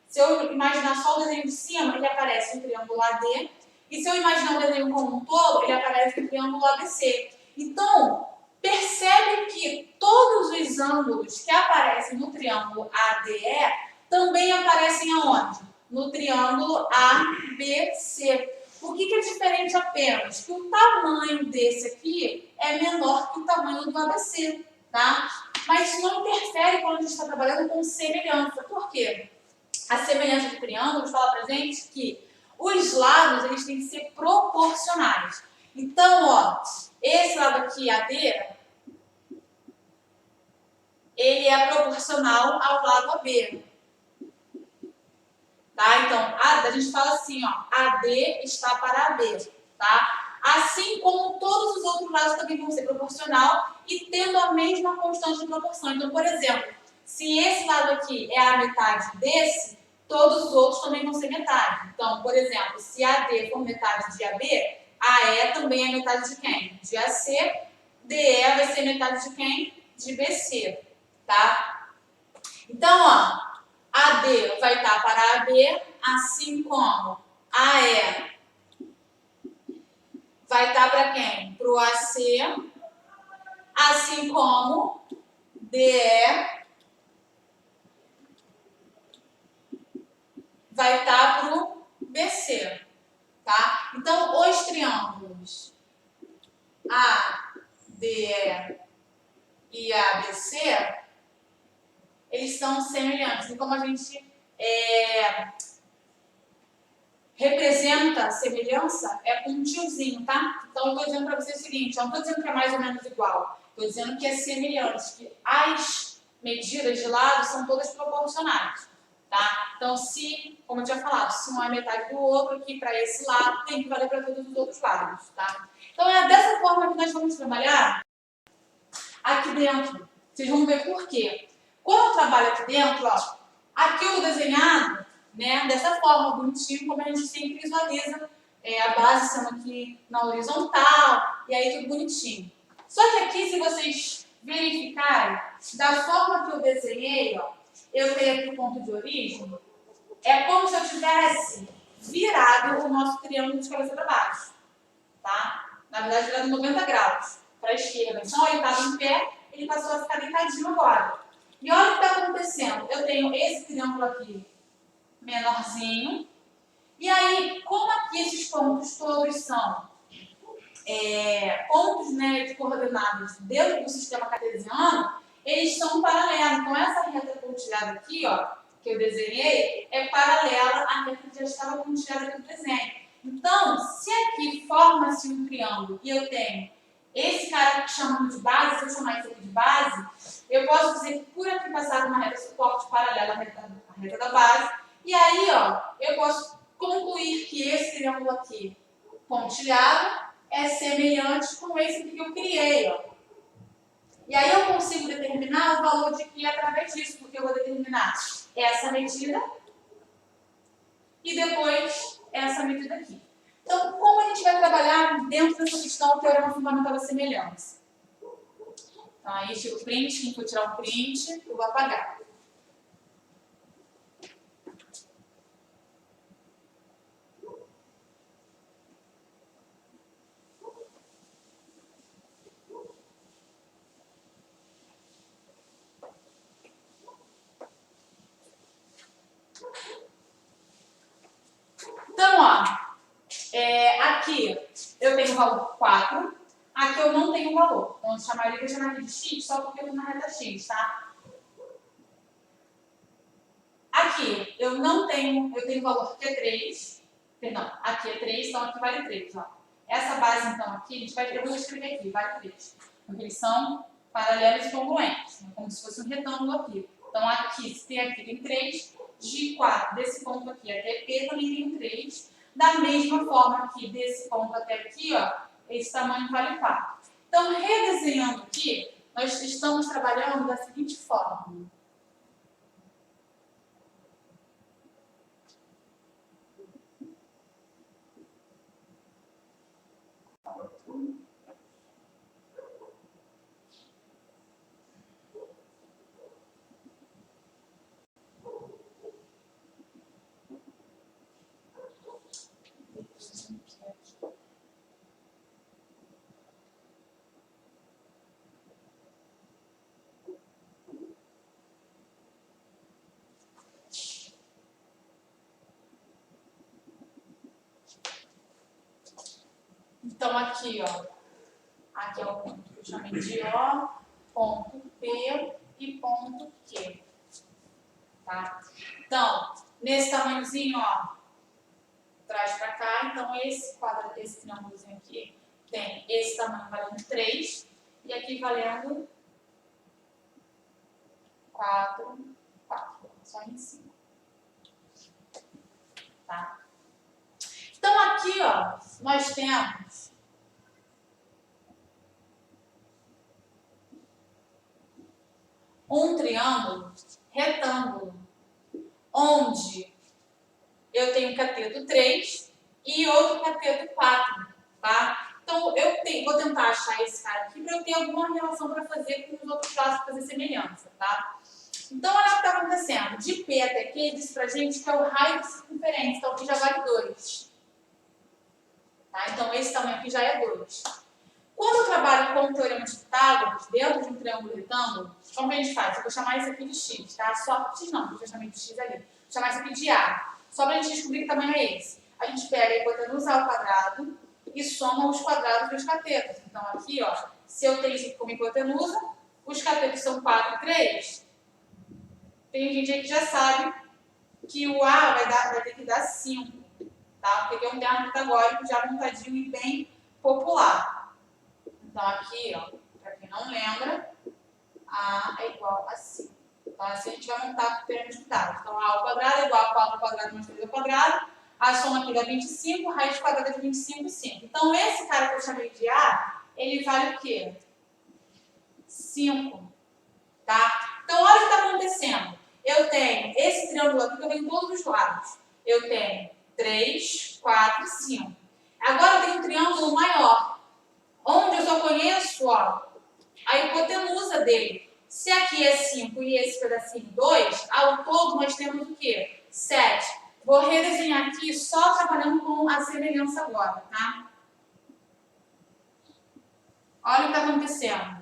Se eu imaginar só o desenho de cima, ele aparece um triângulo AD. E se eu imaginar o desenho como um todo, ele aparece um triângulo ABC. Então, percebe que todos os ângulos que aparecem no triângulo ADE também aparecem aonde? No triângulo ABC. O que é diferente apenas? Que o tamanho desse aqui é menor que o tamanho do ABC, tá? Mas isso não interfere quando a gente está trabalhando com semelhança. Por quê? A semelhança de triângulos fala pra gente que os lados eles têm que ser proporcionais. Então, ó, esse lado aqui, AD, ele é proporcional ao lado AB. Tá? Então, a gente fala assim, ó, AD está para AB, tá? Assim como todos os outros lados também vão ser proporcional e tendo a mesma constante de proporção. Então, por exemplo, se esse lado aqui é a metade desse, todos os outros também vão ser metade. Então, por exemplo, se AD for metade de AB, AE também é metade de quem? De AC. DE vai ser metade de quem? De BC, tá? Então, ó, AD vai estar para AB, assim como AE vai estar para quem? Para o AC, assim como DE vai estar para o BC, tá? Então, os triângulos ADE e ABC, eles são semelhantes. E como a gente representa a semelhança, é com um tiozinho, tá? Então, eu estou dizendo para você o seguinte, eu não estou dizendo que é mais ou menos igual, estou dizendo que é semelhante, que as medidas de lado são todas proporcionais, tá? Então, se, como eu tinha falado, se um é metade do outro, aqui para esse lado, tem que valer para todos os outros lados, tá? Então, é dessa forma que nós vamos trabalhar aqui dentro. Vocês vão ver por quê. Quando eu trabalho aqui dentro, ó, aqui eu vou desenhado, né, dessa forma, bonitinho, como a gente sempre visualiza, a base sendo aqui na horizontal, e aí tudo bonitinho. Só que aqui, se vocês verificarem, da forma que eu desenhei, ó, eu tenho aqui o ponto de origem, é como se eu tivesse virado o nosso triângulo de cabeça para baixo, tá? Na verdade, virado 90 graus para a esquerda. Então, ele estava em pé, ele passou a ficar deitadinho agora. E olha o que está acontecendo. Eu tenho esse triângulo aqui menorzinho. E aí, como aqui esses pontos todos são pontos, né, de coordenadas dentro do sistema cartesiano, eles são paralelos. Então, essa reta pontilhada aqui, ó, que eu desenhei, é paralela à reta que já estava pontilhada aqui no desenho. Então, se aqui forma-se um triângulo e eu tenho esse cara que chamamos de base, se eu chamar isso aqui de base, eu posso dizer que por aqui passava uma reta suporte paralela à reta da base. E aí, ó, eu posso concluir que esse triângulo aqui pontilhado é semelhante com esse que eu criei, ó. E aí eu consigo determinar o valor de π através disso, porque eu vou determinar essa medida e depois essa medida aqui. Então, como a gente vai trabalhar dentro dessa questão do teorema fundamental da semelhança? Então, aí tira o print, quem for tirar um print, eu vou apagar. Então, ó, aqui eu tenho o valor 4, aqui eu não tenho valor. Então, eu chamaria de x só porque eu estou na reta x, tá? Aqui eu não tenho, eu tenho valor que é 3, perdão, aqui é 3, então aqui vale 3, ó. Essa base, então, aqui, eu vou escrever aqui, vale 3. Porque eles são paralelos e congruentes, né? Como se fosse um retângulo aqui. Então, aqui, se tem aqui, tem 3, de 4, desse ponto aqui até P também tem 3. Da mesma forma que desse ponto até aqui, ó, esse tamanho vale 4. Então, redesenhando aqui, nós estamos trabalhando da seguinte forma. Então, aqui, ó, aqui é o ponto que eu chamei de O, ponto P e ponto Q. Tá? Então, nesse tamanhozinho, ó, traz pra cá. Então, esse quadrado, esse triângulozinho aqui, tem esse tamanho valendo 3 e aqui valendo 4, só em cima. Tá? Então, aqui, ó, nós temos um triângulo retângulo, onde eu tenho cateto 3 e outro cateto 4, tá? Então, vou tentar achar esse cara aqui para eu ter alguma relação para fazer com os outros lados, para fazer semelhança, tá? Então, olha o que está acontecendo. De P até Q, ele disse pra gente que é o raio de circunferência, então aqui já vale 2. Tá? Então, esse tamanho aqui já é 2. Quando eu trabalho com o teorema de Pitágoras, dentro de um triângulo retângulo, como a gente faz? Eu vou chamar isso aqui de x, tá? Só x não, eu já chamei de x ali. Vou chamar isso aqui de A. Só para a gente descobrir que tamanho é esse. A gente pega a hipotenusa ao quadrado e soma os quadrados dos catetos. Então, aqui, ó, se eu tenho isso aqui como hipotenusa, os catetos são 4 e 3. Tem gente aí que já sabe que o A vai ter que dar 5, tá? Porque é um termo pitagórico já montadinho e bem popular. Então, aqui, ó, para quem não lembra, A é igual a 5. Então, assim a gente vai montar o termo de Pitágoras. Então, A ao quadrado é igual a 4 ao quadrado mais 3 ao quadrado. A soma aqui dá 25, raiz quadrada de 25, 5. Então, esse cara que eu chamei de A, ele vale o quê? 5. Tá? Então, olha o que está acontecendo. Eu tenho esse triângulo aqui que eu tenho todos os lados. Eu tenho 3, 4 e 5. Agora, eu tenho um triângulo maior, onde eu só conheço, ó, a hipotenusa dele. Se aqui é 5 e esse pedacinho 2, ao todo nós temos o quê? 7. Vou redesenhar aqui só trabalhando com a semelhança agora, tá? Olha o que está acontecendo.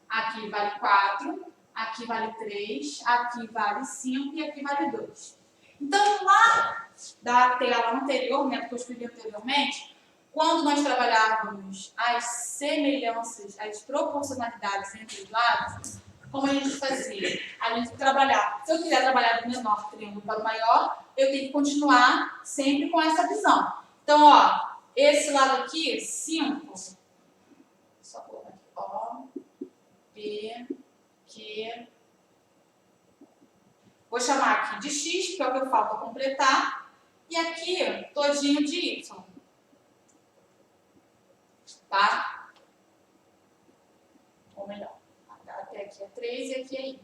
Aqui vale 4, aqui vale 3, aqui vale 5 e aqui vale 2. Então, lá da tela anterior, né, que eu escrevi anteriormente, quando nós trabalhávamos as semelhanças, as proporcionalidades entre os lados, como a gente fazia? A gente trabalhava, se eu quiser trabalhar do menor triângulo para o maior, eu tenho que continuar sempre com essa visão. Então, ó, esse lado aqui, 5, só colocar aqui, ó, P, Q. Vou chamar aqui de X, que é o que eu falta completar. E aqui, todinho de Y. Tá? Ou melhor, até aqui é 3 e aqui é Y.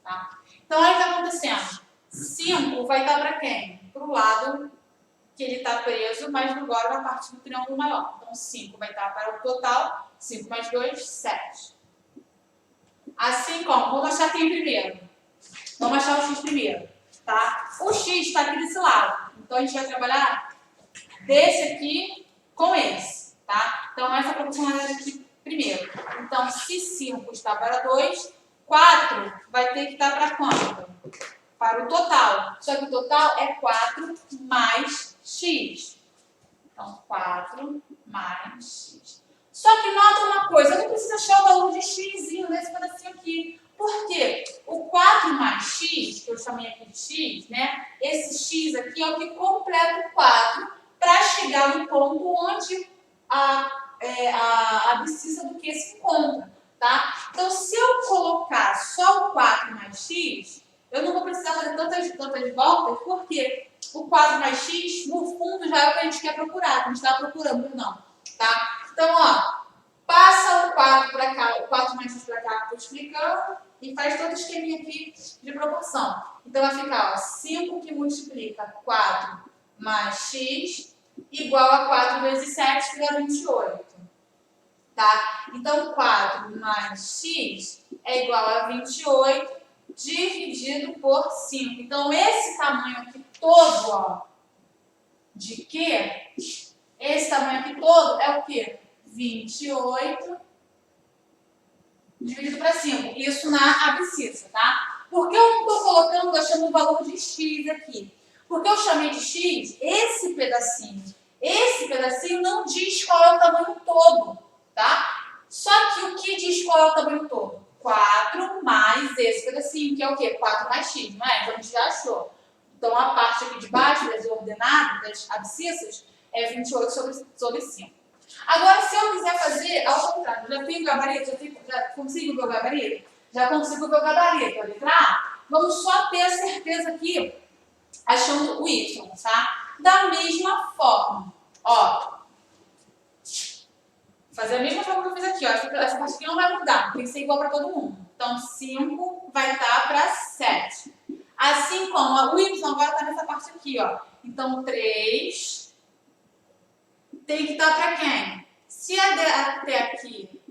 Tá? Então, olha o que está acontecendo. 5 vai estar para quem? Para o lado que ele está preso, mas agora vai partir do triângulo maior. Então, 5 vai estar para o total. 5 mais 2, 7. Assim como, vamos achar quem primeiro? Vamos achar o X primeiro, tá? O X está aqui desse lado. Então, a gente vai trabalhar desse aqui com esse, tá? Então, essa proporcionalidade aqui primeiro. Então, se 5 está para 2, 4 vai ter que estar para quanto? Para o total. Só que o total é 4 mais X. Então, 4 mais X. Só que nota uma coisa, eu não preciso achar o valor de X nesse pedacinho aqui. Por quê? O 4 mais X, que eu chamei aqui de X, né? Esse X aqui é o que completa o 4 para chegar no ponto onde a abscissa do Q se encontra, tá? Então, se eu colocar só o 4 mais X, eu não vou precisar fazer tantas voltas, porque o 4 mais X, no fundo, já é o que a gente quer procurar, que a gente está procurando, não, tá? Então, ó, passa o 4 para cá, o 4 mais X para cá, que eu estou explicando, e faz todo o esqueminha aqui de proporção. Então, vai ficar, ó, 5 que multiplica 4 mais X, igual a 4 vezes 7, que dá 28. Tá? Então, 4 mais X é igual a 28 dividido por 5. Então, esse tamanho aqui todo, ó, de Q, esse tamanho aqui todo é o quê? 28 dividido para 5. Isso na abscissa, tá? Porque eu não estou colocando, achando um valor de x aqui. Porque eu chamei de x esse pedacinho. Esse pedacinho não diz qual é o tamanho todo, tá? Só que o que diz qual é o tamanho todo? 4 mais esse pedacinho, que é o quê? 4 mais x, não é? Então a gente já achou. Então a parte aqui de baixo, das ordenadas, das abscissas, é 28 sobre 5. Agora, se eu quiser fazer ao contrário, já tenho o gabarito? Já consigo ver o gabarito? Já consigo ver o gabarito, a letra A. Vamos só ter a certeza aqui, achando o y, tá? Da mesma forma, ó. Fazer a mesma forma que eu fiz aqui, ó. Essa parte aqui não vai mudar, tem que ser igual para todo mundo. Então, 5 vai estar para 7. Assim como o y agora está nessa parte aqui, ó. Então, 3 tem que estar para quem? Se até aqui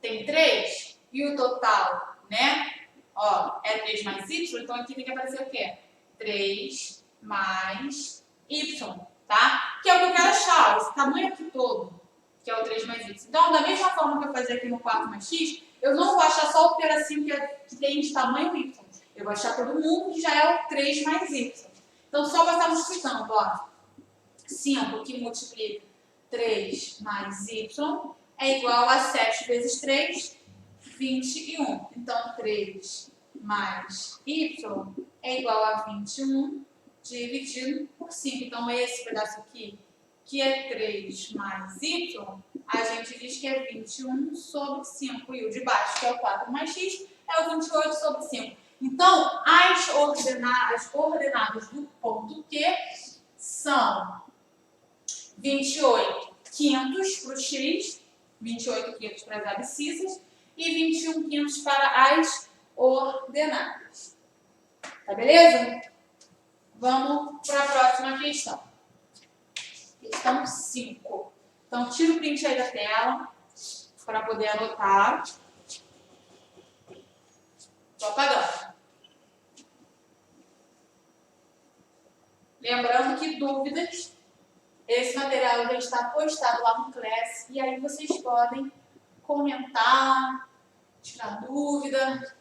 tem 3 e o total, né? Ó, é 3 mais y, então aqui tem que aparecer o quê? 3 mais y, tá? Que é o que eu quero achar, esse tamanho aqui todo, que é o 3 mais y. Então, da mesma forma que eu fazia aqui no 4 mais x, eu não vou achar só o pedacinho que tem de tamanho y. Eu vou achar todo mundo que já é o 3 mais y. Então, só vai estar multiplicando, ó. 5 que multiplica 3 mais y é igual a 7 vezes 3, 21. Então, 3 mais y é igual a 21 dividido por 5. Então, esse pedaço aqui, que é 3 mais y, a gente diz que é 21 sobre 5. E o de baixo, que é o 4 mais x, é o 28 sobre 5. Então, as coordenadas do ponto Q são 28 quintos para o x, 28 quintos para as abscissas e 21 quintos para as ordenadas. Tá beleza? Vamos para a próxima questão. Questão 5. Então, tira o print aí da tela para poder anotar. Estou apagando. Lembrando que dúvidas, esse material já está postado lá no Class e aí vocês podem comentar, tirar dúvida.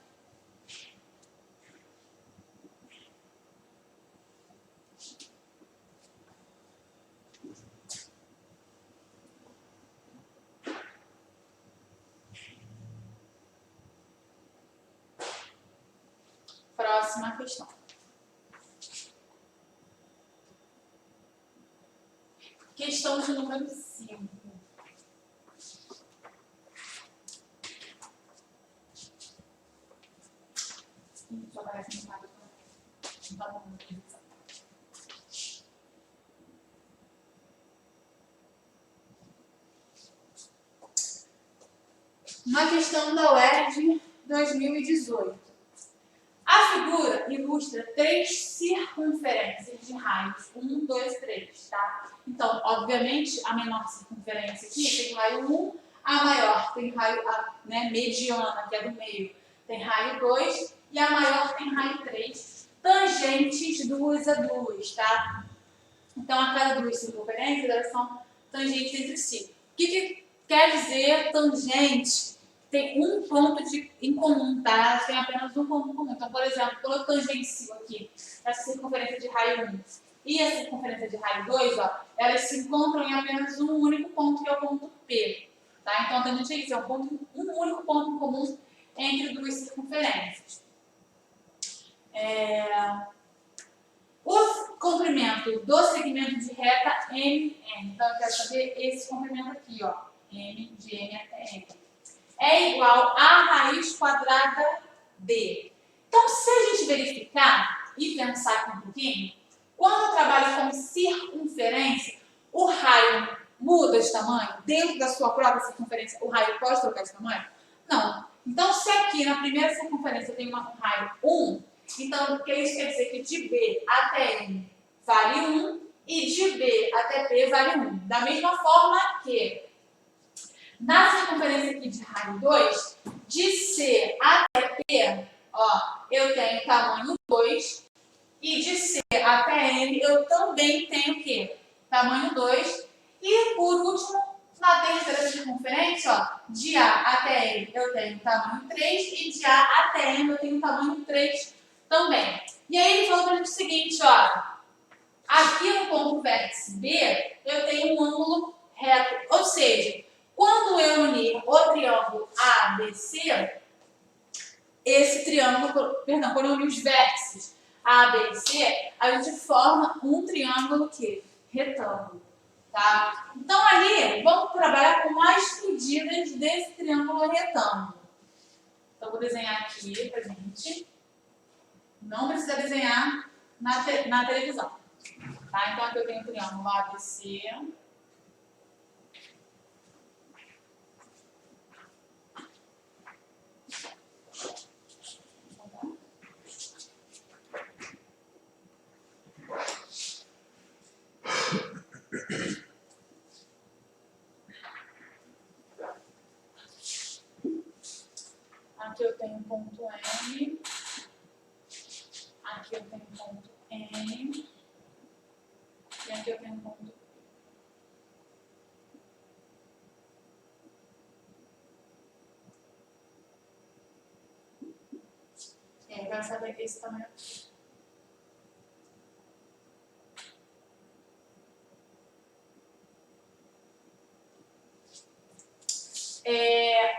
Próxima questão. Questão de número 5. Só aparece no quadro. Não tá bom. Uma questão da UERJ 2018. A figura ilustra 3 circunferências de raios 1, 2, 3, tá? Então, obviamente, a menor circunferência aqui tem raio 1, a maior tem raio, né, mediana, que é do meio, tem raio 2, e a maior tem raio 3, tangentes 2 a 2, tá? Então, a cada 2 circunferências, elas são tangentes entre si. O que quer dizer tangente? Tem um ponto em comum, tá? Tem apenas um ponto em comum. Então, por exemplo, quando eu tangencio aqui essa circunferência de raio 1 e a circunferência de raio 2, ó, elas se encontram em apenas um único ponto, que é o ponto P. Tá? Então, a tangente é isso, é um único ponto em comum entre duas circunferências. O comprimento do segmento de reta MN. Então, eu quero saber esse comprimento aqui, ó. M de N até N. É igual a raiz quadrada D. Então, se a gente verificar e pensar aqui um pouquinho, quando eu trabalho com circunferência, o raio muda de tamanho? Dentro da sua própria circunferência, o raio pode trocar de tamanho? Não. Então, se aqui na primeira circunferência eu tenho um raio 1, então isso quer dizer que de B até N vale 1 e de B até P vale 1. Da mesma forma que na circunferência aqui de raio 2, de C até P, ó, eu tenho tamanho 2, e de C até N eu também tenho o quê? Tamanho 2, e por último, na terceira circunferência, ó, de A até N eu tenho tamanho 3, e de A até N eu tenho tamanho 3 também. E aí ele falou pra gente o seguinte, ó. Aqui no ponto vértice B, eu tenho um ângulo reto. Ou seja, quando eu unir o triângulo ABC, esse triângulo, perdão, quando eu unir os vértices A, B e C, a gente forma um triângulo que? Retângulo. Tá? Então, ali, vamos trabalhar com as medidas desse triângulo retângulo. Então, vou desenhar aqui pra gente. Não precisa desenhar na televisão. Tá? Então, aqui eu tenho o triângulo ABC. Aqui eu tenho ponto M. Aqui eu tenho ponto N. E aqui eu tenho ponto E. Eu quero saber esse tamanho aqui.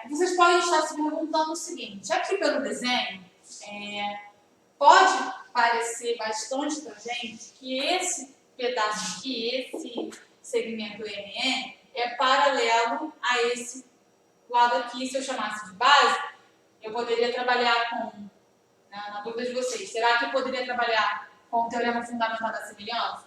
Vocês podem estar se perguntando o seguinte, aqui pelo desenho, pode parecer bastante pra gente que esse pedaço aqui, esse segmento MN, é paralelo a esse lado aqui. Se eu chamasse de base, eu poderia trabalhar com, na dúvida de vocês, será que eu poderia trabalhar com o teorema fundamental da semelhança?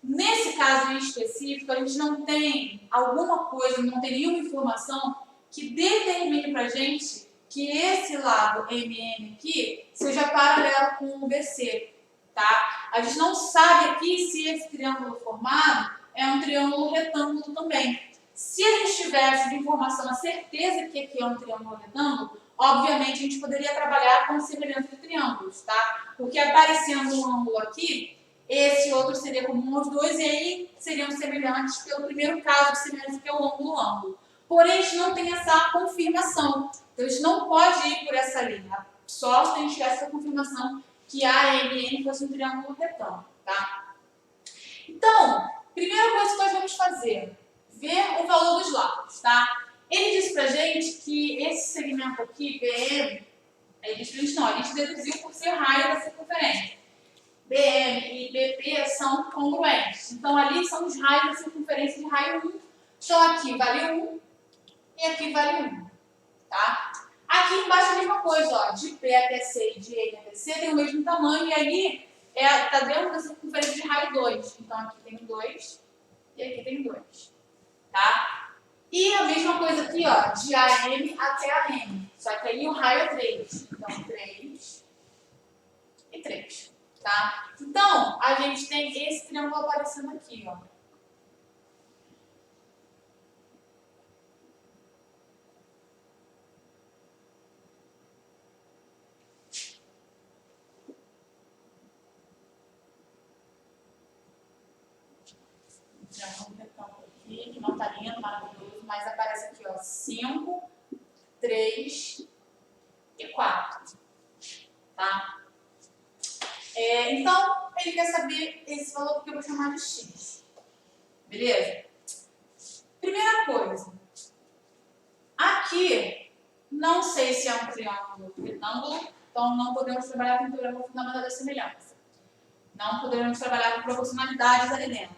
Nesse caso em específico, a gente não tem alguma coisa, não tem nenhuma informação que determine pra gente que esse lado MN aqui seja paralelo com o BC, tá? A gente não sabe aqui se esse triângulo formado é um triângulo retângulo também. Se a gente tivesse de informação a certeza que aqui é um triângulo retângulo, obviamente a gente poderia trabalhar com semelhança de triângulos, tá? Porque aparecendo um ângulo aqui, esse outro seria comum aos dois e aí seriam semelhantes pelo primeiro caso de semelhança, que é o ângulo-ângulo. Porém, a gente não tem essa confirmação. Então, a gente não pode ir por essa linha. Só se a gente tivesse essa confirmação que AMN fosse um triângulo retângulo, tá? Então, primeira coisa que nós vamos fazer, ver o valor dos lados, tá? Ele disse pra gente que esse segmento aqui, BM, ele disse pra gente não, a gente deduziu por ser raio da circunferência. BM e BP são congruentes. Então, ali são os raios da circunferência de raio 1. Então, aqui vale 1 e aqui vale 1. Tá? Aqui embaixo a mesma coisa, ó, de P até C e de N até C tem o mesmo tamanho e ali está dentro da circunferência de raio 2. Então, aqui tem 2 e aqui tem 2. Tá? E a mesma coisa aqui, ó, de AM até AM. Só que aí o raio é 3. Então, 3 e 3. Tá? Então, a gente tem esse triângulo aparecendo aqui, ó. Triângulo retângulo aqui, que não tá lindo, maravilhoso, mas aparece aqui, ó, 5, 3 e 4. Tá? Então, ele quer saber esse valor que eu vou chamar de x. Beleza? Primeira coisa. Aqui, não sei se é um triângulo retângulo, então não podemos trabalhar com o teorema fundamental da semelhança. Não poderemos trabalhar com proporcionalidades ali dentro.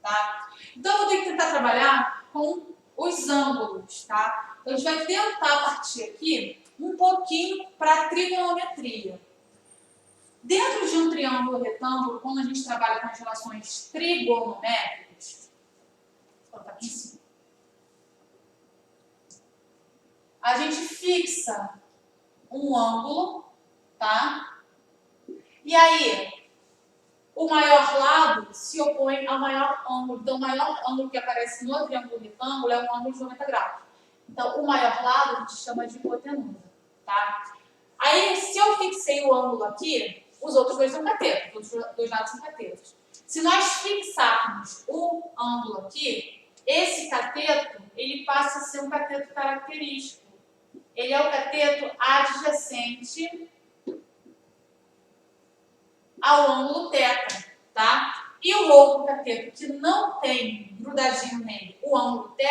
Tá? Então, eu vou ter que tentar trabalhar com os ângulos. Tá? Então, a gente vai tentar partir aqui um pouquinho para a trigonometria. Dentro de um triângulo retângulo, quando a gente trabalha com as relações trigonométricas, vou botar aqui em cima, a gente fixa um ângulo, tá? E aí, o maior lado se opõe ao maior ângulo. Então, o maior ângulo que aparece no triângulo retângulo é um ângulo de 90 graus. Então, o maior lado a gente chama de hipotenusa, tá? Aí, se eu fixei o ângulo aqui, os outros dois são catetos, os dois lados são catetos. Se nós fixarmos o ângulo aqui, esse cateto, ele passa a ser um cateto característico. Ele é o cateto adjacente ao ângulo θ, tá? E o outro cateto que não tem grudadinho nele o ângulo θ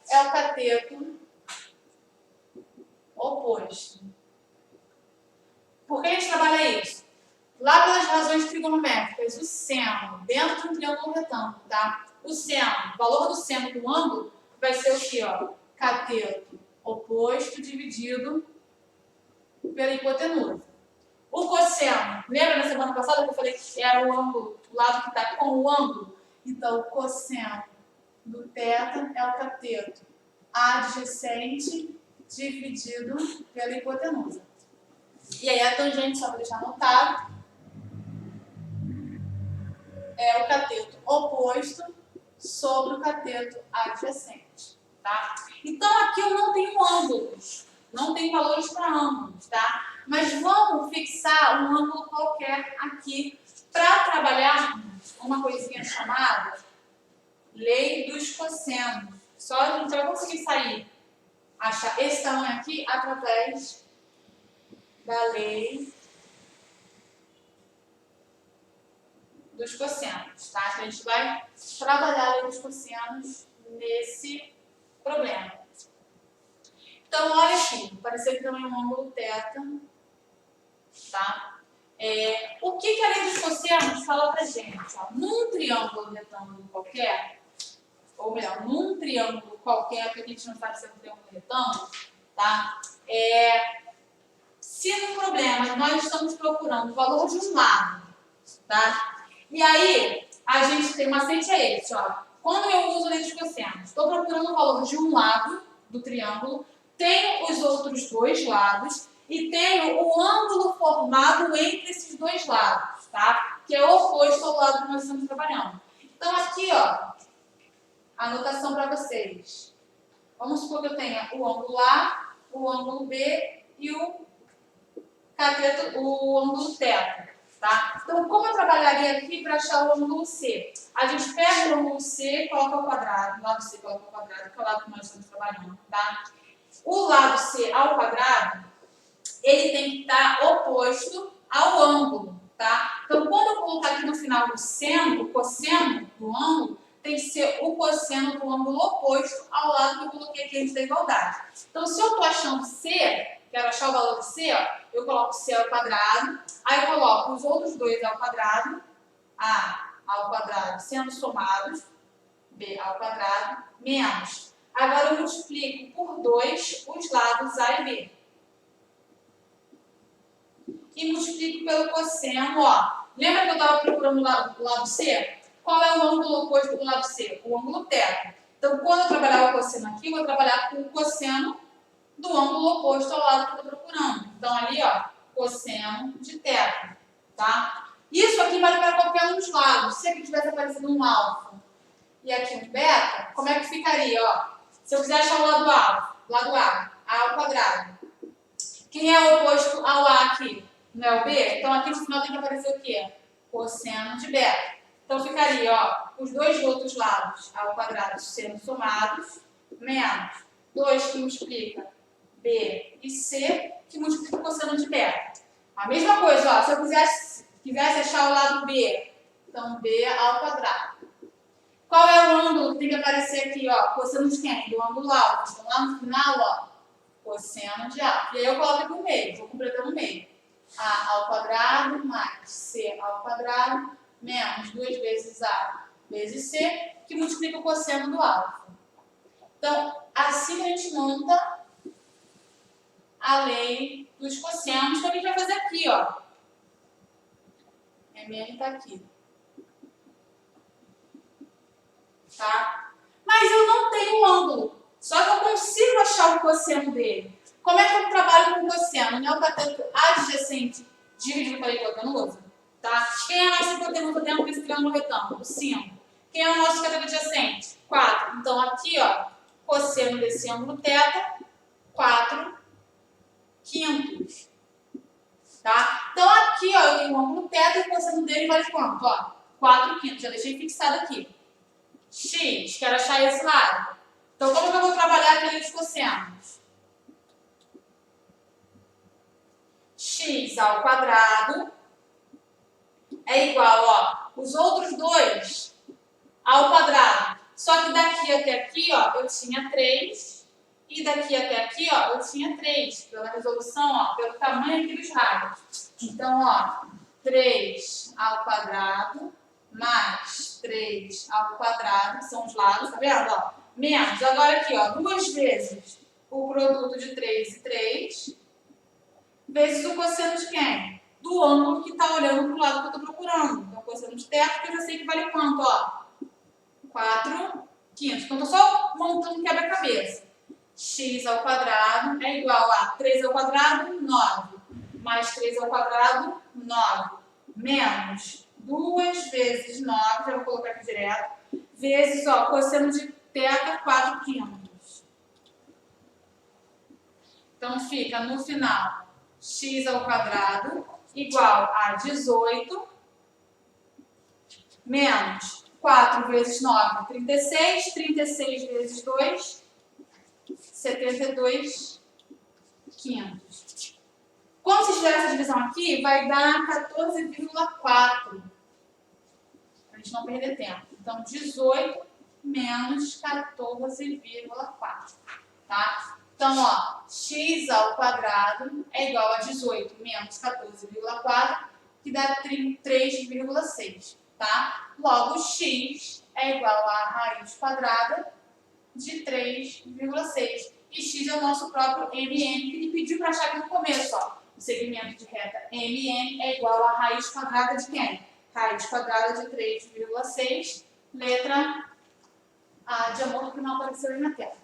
é o cateto oposto. Por que a gente trabalha isso? Lá pelas razões trigonométricas, o seno, dentro de um triângulo retângulo, tá? O seno, o valor do seno do ângulo vai ser o quê, ó? Cateto oposto dividido pela hipotenusa. O cosseno, lembra na semana passada que eu falei que era o ângulo, o lado que está com o ângulo? Então, o cosseno do θ é o cateto adjacente dividido pela hipotenusa. E aí a tangente, só para deixar anotado, é o cateto oposto sobre o cateto adjacente, tá? Então aqui eu não tenho ângulos, não tenho valores para ângulos, tá? Mas vamos fixar um ângulo qualquer aqui para trabalhar uma coisinha chamada lei dos cossenos. Só a gente vai conseguir achar esse tamanho aqui através da lei dos cossenos, tá? Então, a gente vai trabalhar a lei dos cossenos nesse problema. Então, olha aqui, apareceu aqui também um ângulo θ, tá? O que a lei dos cossenos fala pra gente? Ó, num triângulo retângulo qualquer, ou melhor, num triângulo qualquer, porque a gente não sabe se é um triângulo retângulo, tá? Se no problema nós estamos procurando o valor de um lado, tá? E aí, a gente tem um macete é esse, ó. Quando eu uso a lei dos cossenos, estou procurando o valor de um lado do triângulo, tenho os outros dois lados e tenho o ângulo formado entre esses dois lados, tá? Que é o oposto ao lado que nós estamos trabalhando. Então, aqui, ó, anotação para vocês. Vamos supor que eu tenha o ângulo A, o ângulo B e o ângulo θ. Tá? Então, como eu trabalharia aqui para achar o ângulo C? A gente pega o ângulo C e coloca ao quadrado. O lado C coloca ao quadrado, que é o lado que nós estamos trabalhando. Tá? O lado C ao quadrado, ele tem que estar oposto ao ângulo. Tá? Então, quando eu colocar aqui no final o seno, o cosseno do ângulo, tem que ser o cosseno do ângulo oposto ao lado que eu coloquei aqui antes da igualdade. Então, se eu estou achando C, quero achar o valor de C, ó, eu coloco C ao quadrado, aí eu coloco os outros dois ao quadrado, A ao quadrado sendo somados, B ao quadrado, menos. Agora eu multiplico por 2 os lados A e B. E multiplico pelo cosseno, ó. Lembra que eu estava procurando o lado C? Qual é o ângulo oposto do lado C? O ângulo θ. Então, quando eu trabalhar o cosseno aqui, eu vou trabalhar com o cosseno do ângulo oposto ao lado que eu estou procurando. Então, ali, ó, cosseno de θ, tá? Isso aqui vale para qualquer um dos lados. Se aqui tivesse aparecido um alfa e aqui um beta, como é que ficaria, ó? Se eu quiser achar o lado A ao quadrado. Quem é o oposto ao A aqui? Não é o B? Então, aqui no final tem que aparecer o quê? Cosseno de beta. Então, ficaria, ó, os dois outros lados ao quadrado sendo somados, menos 2 que multiplica B e C, que multiplica o cosseno de beta. A mesma coisa, ó, se eu quisesse achar o lado B, então B ao quadrado. Qual é o ângulo que tem que aparecer aqui, ó? Cosseno de quem? Do ângulo alto. Então, lá no final, ó, cosseno de A. E aí eu coloco aqui no meio, vou completar no meio. A ao quadrado mais C ao quadrado menos 2 vezes A vezes C, que multiplica o cosseno do alfa. Então, assim a gente monta a lei dos cossenos, que a gente vai fazer aqui, ó. MN está aqui. Tá? Mas eu não tenho ângulo, só que eu consigo achar o cosseno dele. Como é que eu trabalho com o cosseno? Não é o cateto adjacente dividido pela hipotenusa? Tá? Quem é a nossa hipotenusa dentro desse triângulo retângulo? 5. Quem é o nosso cateto adjacente? 4. Então, aqui, ó, cosseno desse ângulo θ, 4 quintos. Tá? Então, aqui, ó, eu tenho o ângulo θ e o cosseno dele vale quanto? Ó, 4 quintos. Já deixei fixado aqui. X, quero achar esse lado. Então, como que eu vou trabalhar aqui os cossenos? X ao quadrado é igual, ó, os outros dois ao quadrado. Só que daqui até aqui, ó, eu tinha 3. E daqui até aqui, ó, eu tinha 3. Pela resolução, ó, pelo tamanho aqui dos raios. Então, ó, 3 ao quadrado mais 3 ao quadrado, que são os lados, tá vendo? Ó, menos. Agora aqui, ó, 2 vezes o produto de 3 e 3, vezes o cosseno de quem? Do ângulo que está olhando para o lado que eu estou procurando. Então, cosseno de θ, que eu já sei que vale quanto, ó? 4 quintos. Então, estou só montando quebra-cabeça. X ao quadrado é igual a 3 ao quadrado, 9. Mais 3 ao quadrado, 9. Menos 2 vezes 9, já vou colocar aqui direto, vezes, ó, cosseno de θ, 4 quintos. Então, fica no final x ao quadrado igual a 18 menos 4 vezes 9, 36. 36 vezes 2, 72 quintos. Quando vocês fizerem essa divisão aqui, vai dar 14,4. Para a gente não perder tempo. Então, 18 menos 14,4. Tá? Então, ó, x ao quadrado é igual a 18 menos 14,4, que dá 3,6. Tá? Logo, x é igual a raiz quadrada de 3,6. E x é o nosso próprio MN, que ele pediu para achar aqui no começo, ó. O segmento de reta MN é igual a raiz quadrada de quem? Raiz quadrada de 3,6, letra A de amor, que não apareceu aí na tela.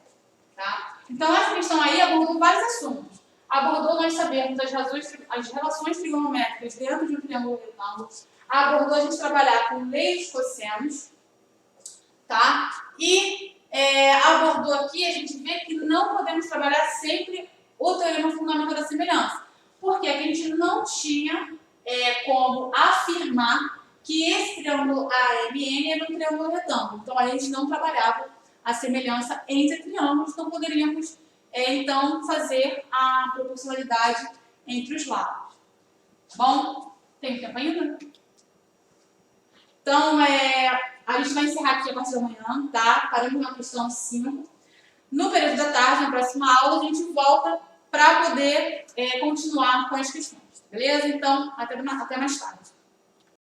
Tá? Então, essa questão aí abordou vários assuntos. Abordou nós sabermos as relações trigonométricas dentro de um triângulo retângulo. Abordou a gente trabalhar com leis cossenos. Tá? E abordou aqui, a gente vê que não podemos trabalhar sempre o teorema fundamental da semelhança. Porque a gente não tinha como afirmar que esse triângulo AMN era um triângulo retângulo. Então, a gente não trabalhava a semelhança entre triângulos, não poderíamos, então, fazer a proporcionalidade entre os lados. Tá bom? Tem tempo ainda? Então, a gente vai encerrar aqui a partir da manhã, tá? Paramos na questão 5. No período da tarde, na próxima aula, a gente volta para poder continuar com as questões. Beleza? Então, até mais tarde.